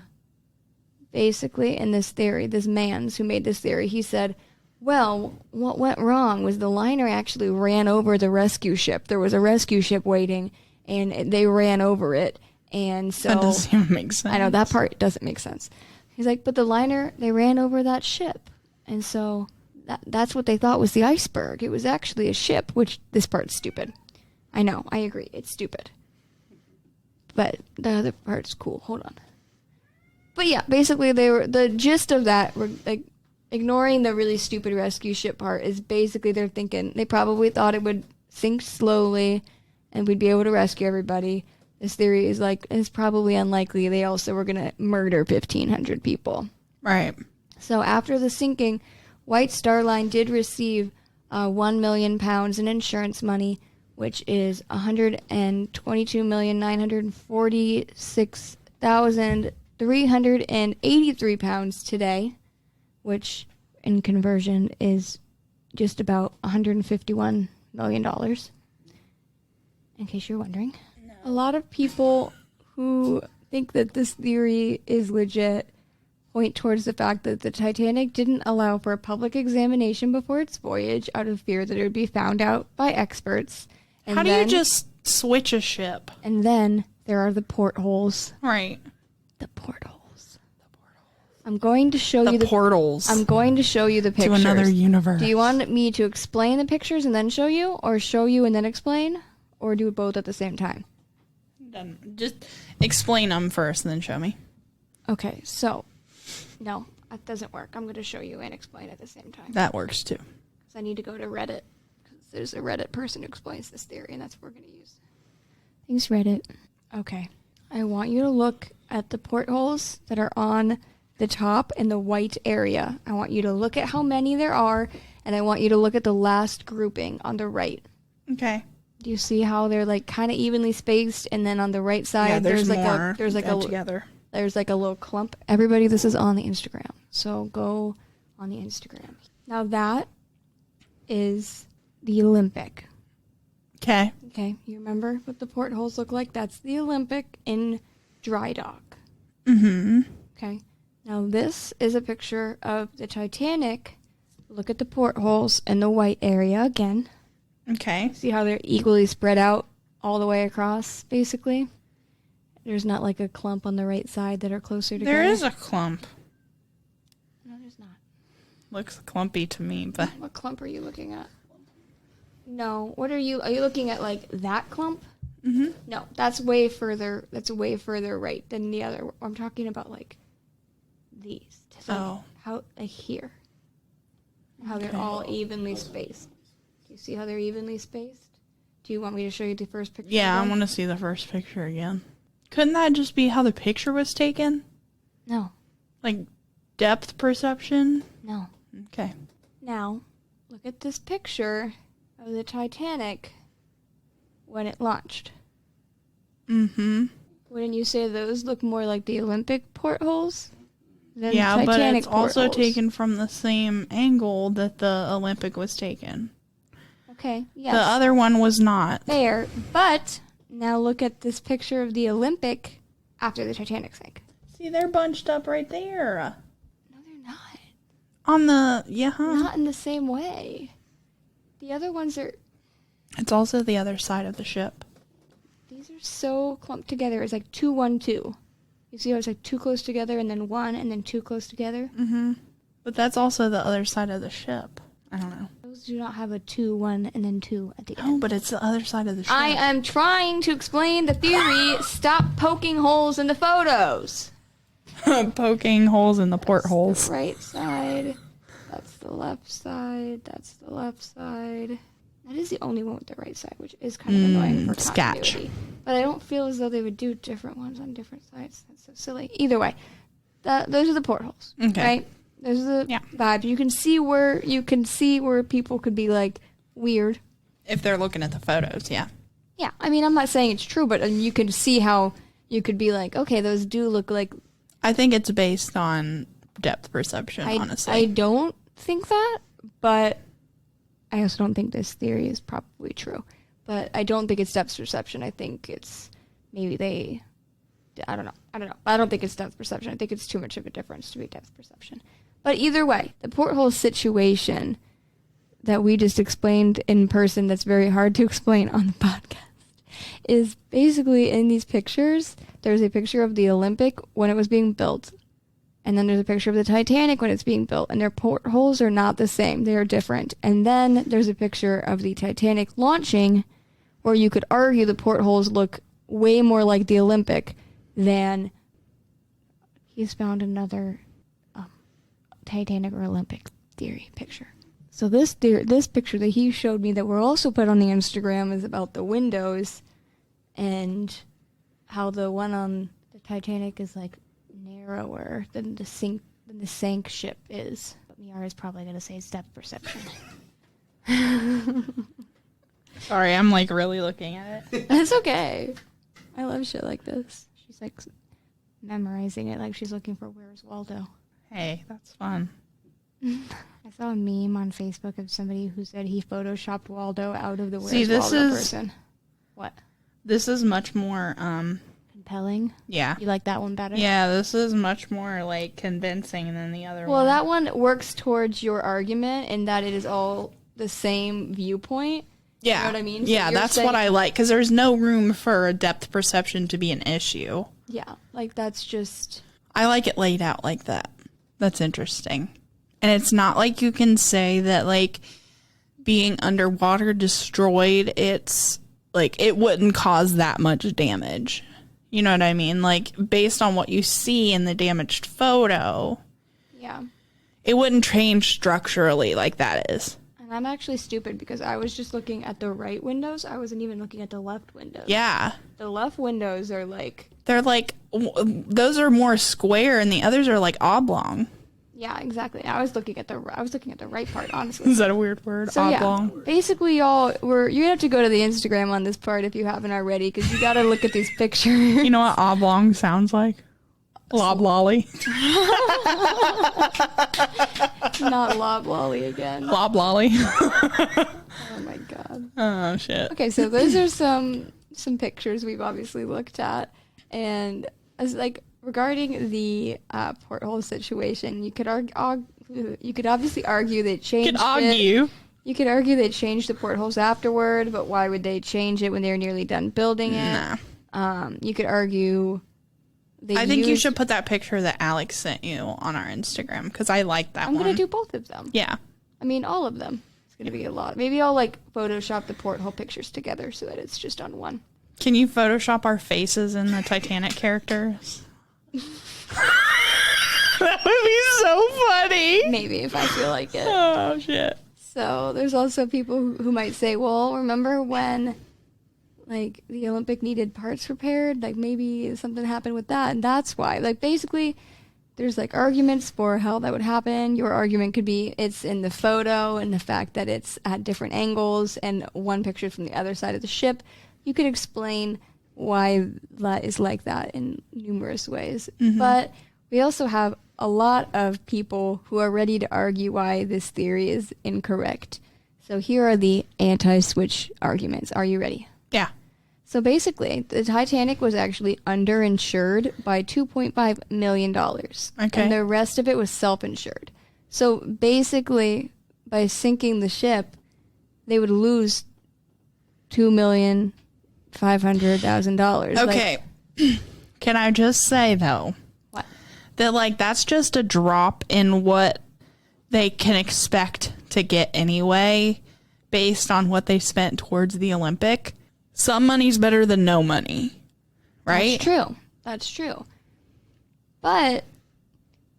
basically, in this theory, this man who made this theory, he said, well, what went wrong was the liner actually ran over the rescue ship. There was a rescue ship waiting, and they ran over it. And so that doesn't even make sense. I know, that part doesn't make sense. He's like, but the liner, they ran over that ship. And so that's what they thought was the iceberg. It was actually a ship, which this part's stupid. I know, I agree, it's stupid. But the other part's cool. Hold on. But yeah, basically the gist of that, like, ignoring the really stupid rescue ship part, is basically they're thinking, they probably thought it would sink slowly and we'd be able to rescue everybody. This theory is like, it's probably unlikely. They also were going to murder 1,500 people. Right. So after the sinking, White Star Line did receive £1 million in insurance money, which is £122,946,383 today, which in conversion is just about $151 million, in case you're wondering. No. A lot of people who think that this theory is legit point towards the fact that the Titanic didn't allow for a public examination before its voyage out of fear that it would be found out by experts. And how do you just switch a ship? And then there are the portholes. Right. The portholes. I'm going to show you the portals. I'm going to show you the pictures. To another universe. Do you want me to explain the pictures and then show you, or show you and then explain, or do both at the same time? Just explain them first and then show me. Okay, so no, that doesn't work. I'm going to show you and explain at the same time. That works too. Because I need to go to Reddit, because there's a Reddit person who explains this theory, and that's what we're going to use. Thanks, Reddit. Okay, I want you to look at the portholes that are on the top in the white area. I want you to look at how many there are, and I want you to look at the last grouping on the right. Okay. Do you see how they're like kind of evenly spaced, and then on the right side there's like a little clump. Everybody, this is on the Instagram, so go on the Instagram. Now that is the Olympic. Okay, you remember what the portholes look like? That's the Olympic in dry dock. Okay. Now this is a picture of the Titanic. Look at the portholes in the white area again. Okay. See how they're equally spread out all the way across, basically? There's not like a clump on the right side that are closer together. There is a clump. No, there's not. Looks clumpy to me, but... What clump are you looking at? No, what are you looking at, like that clump? Mm-hmm. No, that's way further right than the other. I'm talking about like these. So how, like here. How they're all evenly spaced. Do you see how they're evenly spaced? Do you want me to show you the first picture? Yeah, again? I want to see the first picture again. Couldn't that just be how the picture was taken? No. Like depth perception? No. Okay. Now, look at this picture of the Titanic when it launched. Mm-hmm. Wouldn't you say those look more like the Olympic portholes than Yeah, the Titanic but it's also portholes? taken from the same angle that the Olympic was taken. Okay, yes. The other one was not. Fair, but now look at this picture of the Olympic after the Titanic sank. See, they're bunched up right there. No, they're not. On the, Not in the same way. The other ones are... It's also the other side of the ship. These are so clumped together. It's like 2, 1, 2. You see how it's like 2 close together and then 1 and then 2 close together? Mm-hmm. But that's also the other side of the ship. I don't know. Those do not have a 2, 1, and then 2 at the end. No, but it's the other side of the ship. I am trying to explain the theory. Stop poking holes in the photos. Poking holes in the portholes. The right side. That's the left side. That's the left side. That is the only one with the right side, which is kind of annoying for sketch. continuity. But I don't feel as though they would do different ones on different sides. That's so silly. Either way, those are the portholes. Okay. Right? Those are the vibes. You can see where people could be like weird. If they're looking at the photos, yeah. Yeah. I mean, I'm not saying it's true, but you can see how you could be like, okay, those do look like. I think it's based on depth perception, honestly. I don't think that, but I also don't think this theory is probably true. But I don't think it's depth perception. I think it's maybe I don't know. I don't think it's depth perception. I think it's too much of a difference to be depth perception. But either way, the porthole situation that we just explained in person that's very hard to explain on the podcast is basically in these pictures. There's a picture of the Olympic when it was being built. And then there's a picture of the Titanic when it's being built. And their portholes are not the same. They are different. And then there's a picture of the Titanic launching where you could argue the portholes look way more like the Olympic than... He's found another Titanic or Olympic theory picture. So this picture that he showed me that we're also put on the Instagram is about the windows and how the one on the Titanic is like narrower than the sank ship is. But Miara's probably gonna say it's depth perception. Sorry, I'm like really looking at it. That's okay. I love shit like this. She's like memorizing it like she's looking for Where's Waldo. Hey, that's fun. I saw a meme on Facebook of somebody who said he photoshopped Waldo out of the Where's Waldo person. What? This is much more compelling. Yeah. You like that one better? Yeah, this is much more like convincing than the other one. Well, that one works towards your argument in that it is all the same viewpoint. Yeah. You know what I mean? Yeah, So that's what I like, because there's no room for a depth perception to be an issue. Yeah, like that's just... I like it laid out like that. That's interesting. And it's not like you can say that, like, being underwater destroyed, it's, like, it wouldn't cause that much damage. You know what I mean? Like, based on what you see in the damaged photo, Yeah. it wouldn't change structurally like that is. And I'm actually stupid because I was just looking at the right windows. I wasn't even looking at the left windows. Yeah. The left windows are like... They're like, those are more square and the others are like oblong. Yeah, exactly. I was looking at the right part, honestly. Is that a weird word? So oblong. yeah, basically you have to go to the Instagram on this part if you haven't already, because you got to look at these pictures. You know what oblong sounds like? Loblolly. Not loblolly again. Loblolly. Oh my god. Oh shit. Okay, so those are some pictures we've obviously looked at, and as like regarding the porthole situation, you could obviously argue they changed it. You could argue they changed the portholes afterward, but why would they change it when they were nearly done building it? Nah. You could argue I think you should put that picture that Alex sent you on our Instagram, because I like that one. I'm going to do both of them. Yeah. I mean, all of them. It's going to be a lot. Maybe I'll, like, Photoshop the porthole pictures together so that it's just on one. Can you Photoshop our faces in the Titanic characters? That would be so funny. Maybe, if I feel like it. Oh, shit. So, there's also people who might say, well, remember when, like, the Olympic needed parts repaired? Like, maybe something happened with that, and that's why. Like, basically, there's like arguments for how that would happen. Your argument could be it's in the photo and the fact that it's at different angles and one picture from the other side of the ship. You could explain why that is like that in numerous ways. But we also have a lot of people who are ready to argue why this theory is incorrect. So here are the anti-switch arguments. Are you ready? Yeah. So basically, the Titanic was actually underinsured by $2.5 million. Okay. And the rest of it was self-insured. So basically, by sinking the ship, they would lose $2,500,000. Okay. Can I just say, though, What? that, like, that's just a drop in what they can expect to get anyway, based on what they spent towards the Olympic. Some money's better than no money, right? That's true. But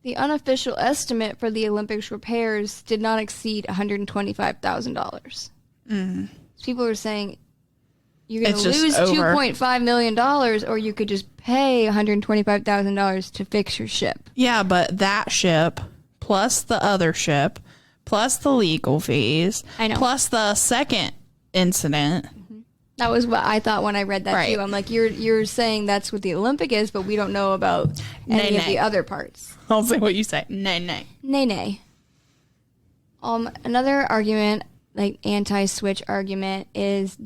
the unofficial estimate for the Olympics repairs did not exceed $125,000. So people are saying you're going to lose $2.5 million, or you could just pay $125,000 to fix your ship. Yeah, but that ship, plus the other ship, plus the legal fees, I know. plus the second incident. That was what I thought when I read that Right. too. I'm like, you're saying that's what the Olympic is, but we don't know about any of the other parts. I'll say what you say. Nay. Nay. Another argument, like anti-switch argument, is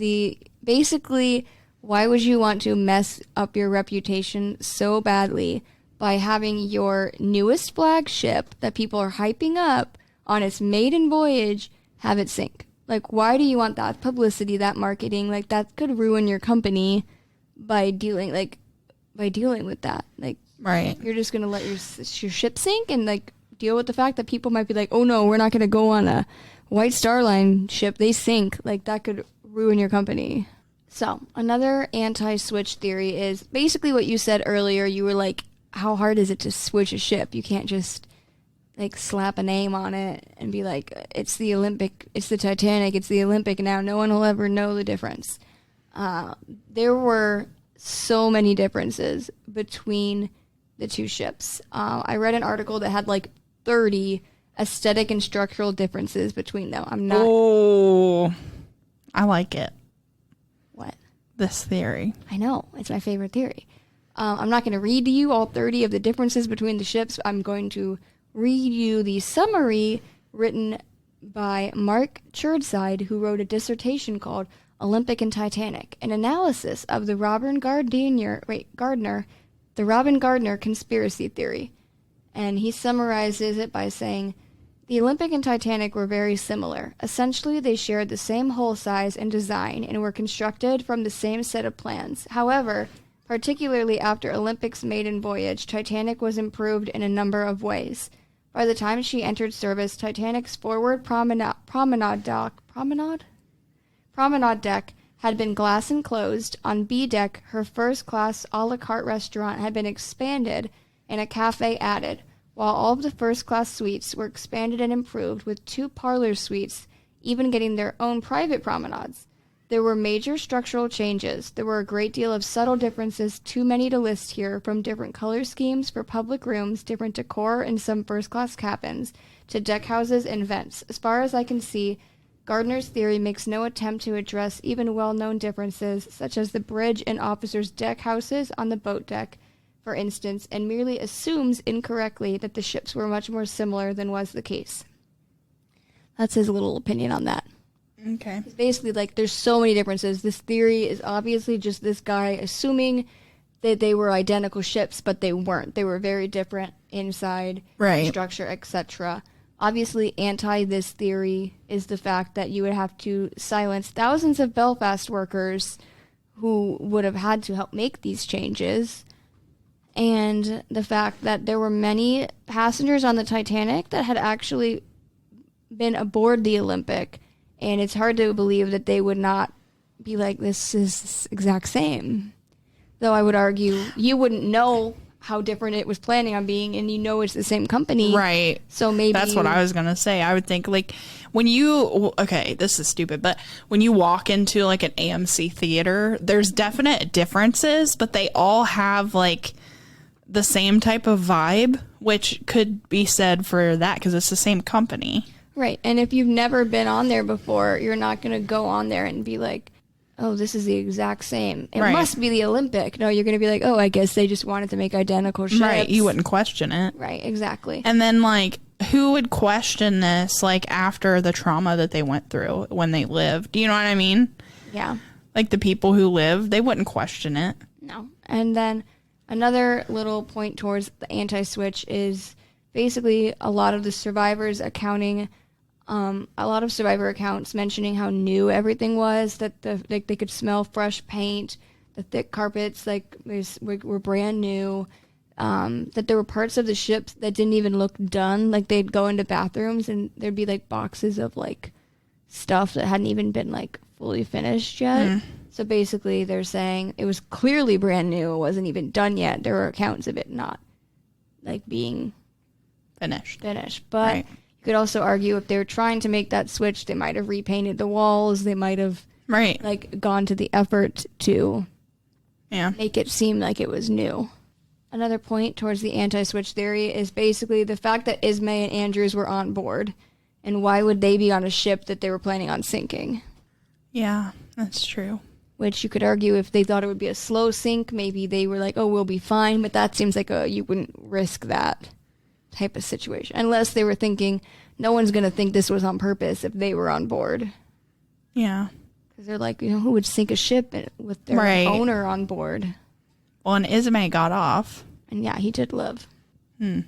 basically why would you want to mess up your reputation so badly by having your newest flagship that people are hyping up on its maiden voyage have it sink? Like, why do you want that publicity, that marketing? Like, that could ruin your company by dealing with that. Like, Right. you're just gonna let your ship sink and like deal with the fact that people might be like, oh no, we're not gonna go on a White Star Line ship. They sink. Like, that could ruin your company. So another anti-switch theory is basically what you said earlier. You were like, how hard is it to switch a ship? You can't just like slap a name on it and be like, it's the Olympic, it's the Titanic, it's the Olympic now. No one will ever know the difference. There were so many differences between the two ships. I read an article that had like 30 aesthetic and structural differences between them. Oh, I like it. What? This theory. I know. It's my favorite theory. I'm not going to read to you all 30 of the differences between the ships. I'm going to read you the summary written by Mark Churdside, who wrote a dissertation called Olympic and Titanic, an analysis of the Robin Gardner conspiracy theory. And he summarizes it by saying, the Olympic and Titanic were very similar. Essentially, they shared the same hull size and design and were constructed from the same set of plans. However, particularly after Olympic's maiden voyage, Titanic was improved in a number of ways. By the time she entered service, Titanic's forward promenade deck had been glass enclosed. On B deck, her first-class a la carte restaurant had been expanded and a cafe added, while all of the first-class suites were expanded and improved, with 2 parlor suites even getting their own private promenades. There were major structural changes. There were a great deal of subtle differences, too many to list here, from different color schemes for public rooms, different decor in some first-class cabins, to deckhouses and vents. As far as I can see, Gardner's theory makes no attempt to address even well-known differences, such as the bridge and officers' deck houses on the boat deck, for instance, and merely assumes incorrectly that the ships were much more similar than was the case. That's his little opinion on that. Okay. It's basically like there's so many differences. This theory is obviously just this guy assuming that they were identical ships, but they weren't. They were very different inside, Right. structure, etc. Obviously, anti this theory is the fact that you would have to silence thousands of Belfast workers who would have had to help make these changes, and the fact that there were many passengers on the Titanic that had actually been aboard the Olympic, and it's hard to believe that they would not be like, this is exact same. Though I would argue you wouldn't know how different it was planning on being, and you know it's the same company. Right. So maybe... That's what I was going to say. I would think, like, when you... Okay, this is stupid, but when you walk into, like, an AMC theater, there's definite differences, but they all have, like, the same type of vibe, which could be said for that because it's the same company. Right. And if you've never been on there before, you're not going to go on there and be like, oh, this is the exact same. It must be the Olympic. No, you're going to be like, oh, I guess they just wanted to make identical ships. Right. You wouldn't question it. Right. Exactly. And then, like, who would question this, like, after the trauma that they went through when they lived? Do you know what I mean? Yeah. Like, the people who live, they wouldn't question it. No. And then another little point towards the anti-switch is basically a lot of the survivors accounting, a lot of survivor accounts mentioning how new everything was, that they could smell fresh paint, the thick carpets were brand new, that there were parts of the ships that didn't even look done. Like they'd go into bathrooms and there'd be like boxes of like stuff that hadn't even been like fully finished yet. So basically they're saying it was clearly brand new. It wasn't even done yet. There were accounts of it not like being finished. But you could also argue if they were trying to make that switch, they might have repainted the walls. They might have like gone to the effort to make it seem like it was new. Another point towards the anti-switch theory is basically the fact that Ismay and Andrews were on board. And why would they be on a ship that they were planning on sinking? Yeah, that's true. Which you could argue if they thought it would be a slow sink, maybe they were like, oh, we'll be fine. But that seems like you wouldn't risk that type of situation. Unless they were thinking, no one's going to think this was on purpose if they were on board. Yeah. Because they're like, who would sink a ship with their owner on board? Well, and Ismay got off. And yeah, he did live. And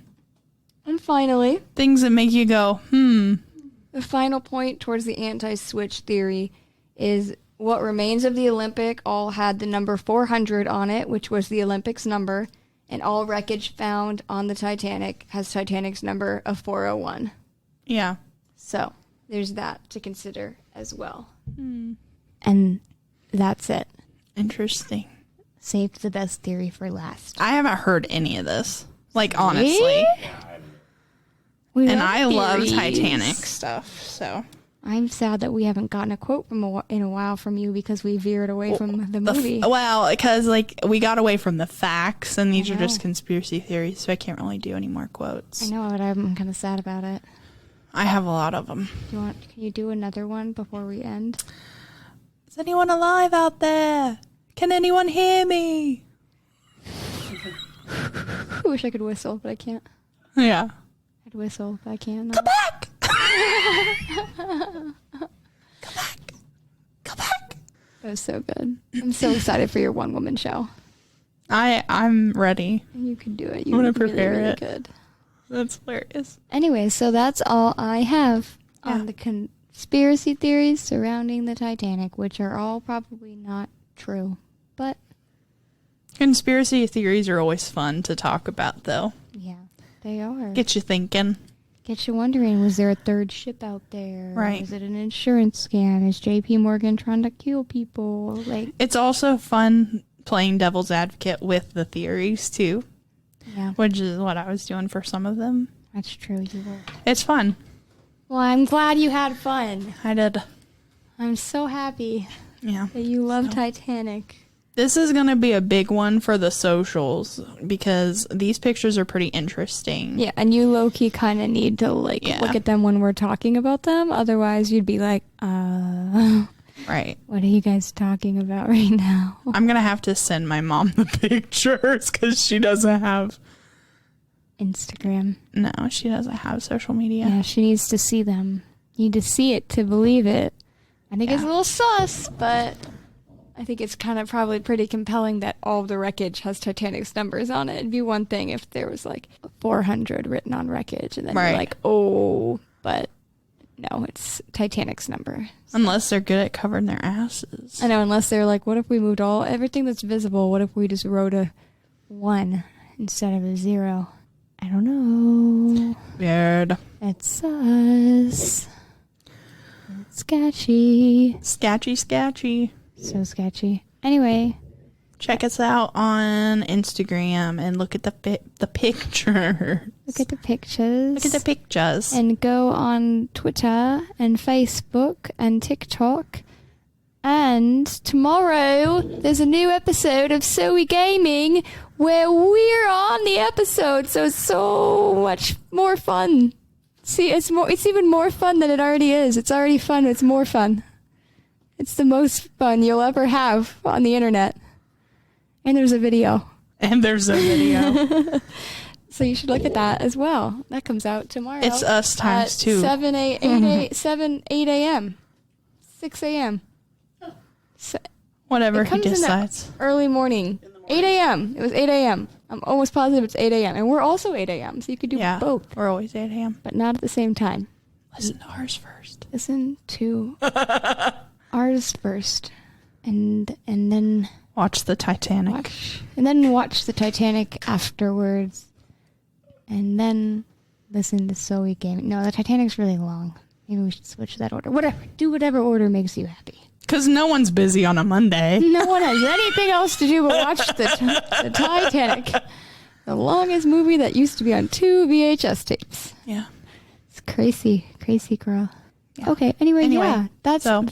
finally, things that make you go, the final point towards the anti-switch theory is what remains of the Olympic all had the number 400 on it, which was the Olympic's number, and all wreckage found on the Titanic has Titanic's number of 401. Yeah. So there's that to consider as well. And that's it. Interesting. Saved the best theory for last. I haven't heard any of this. Like, honestly. And I love Titanic stuff, so. I'm sad that we haven't gotten a quote in a while from you because we veered away from the movie. Well, because, like, we got away from the facts, and these are just conspiracy theories, so I can't really do any more quotes. I know, but I'm kind of sad about it. I have a lot of them. Can you do another one before we end? Is anyone alive out there? Can anyone hear me? I wish I could whistle, but I can't. Yeah. I'd whistle, but I can't. Come back! Come back! Come back! That was so good. I'm so excited for your one-woman show. I'm ready. You can do it. I'm going to prepare really it. Good. That's hilarious. Anyway, so that's all I have on the conspiracy theories surrounding the Titanic, which are all probably not true, but conspiracy theories are always fun to talk about, though. Yeah, they are. Get you thinking. Get you wondering, was there a third ship out there? Right. Was it an insurance scam? Is JP Morgan trying to kill people? Like, it's also fun playing devil's advocate with the theories, too. Yeah. Which is what I was doing for some of them. That's true, you were. It's fun. Well, I'm glad you had fun. I did. I'm so happy that you love Titanic. This is going to be a big one for the socials because these pictures are pretty interesting. Yeah, and you low-key kind of need to, look at them when we're talking about them. Otherwise, you'd be like, right. What are you guys talking about right now? I'm going to have to send my mom the pictures because she doesn't have Instagram. No, she doesn't have social media. Yeah, she needs to see them. You need to see it to believe it. I think it's a little sus, but I think it's kind of probably pretty compelling that all of the wreckage has Titanic's numbers on it. It'd be one thing if there was like 400 written on wreckage and then you're like, oh, but no, it's Titanic's number. So. Unless they're good at covering their asses. I know, unless they're like, what if we moved everything that's visible? What if we just wrote a 1 instead of a 0? I don't know. Weird. It's sus. It's sketchy. Sketchy. So sketchy. Anyway. Check us out on Instagram and look at the pictures. Look at the pictures. Look at the pictures. And go on Twitter and Facebook and TikTok And tomorrow, there's a new episode of So We Gaming where we're on the episode, so it's so much more fun. See, it's even more fun than it already is. It's already fun, it's more fun. It's the most fun you'll ever have on the internet. And there's a video. So you should look at that as well. That comes out tomorrow. It's us times at 2. 8 a.m. 6 a.m. So Whatever it he comes in the decides. early morning. 8 a.m. It was 8 a.m. I'm almost positive it's 8 a.m. And we're also 8 a.m. So you could do both. We're always 8 a.m. But not at the same time. Listen to ours first. Listen to ours first. And then Watch the Titanic. watch the Titanic afterwards. And then listen to So We Gaming. No, the Titanic's really long. Maybe we should switch that order. Whatever. Do whatever order makes you happy. Because no one's busy on a Monday. No one has anything else to do but watch the Titanic. The longest movie that used to be on 2 VHS tapes. Yeah. It's crazy. Crazy girl. Yeah. Okay, anyway, yeah. That's it.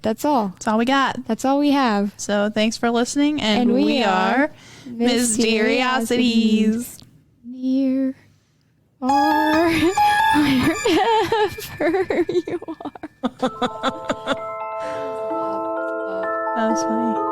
That's all. That's all we got. That's all we have. So thanks for listening. And we are Mysteriosities. Near or wherever you are. That was funny.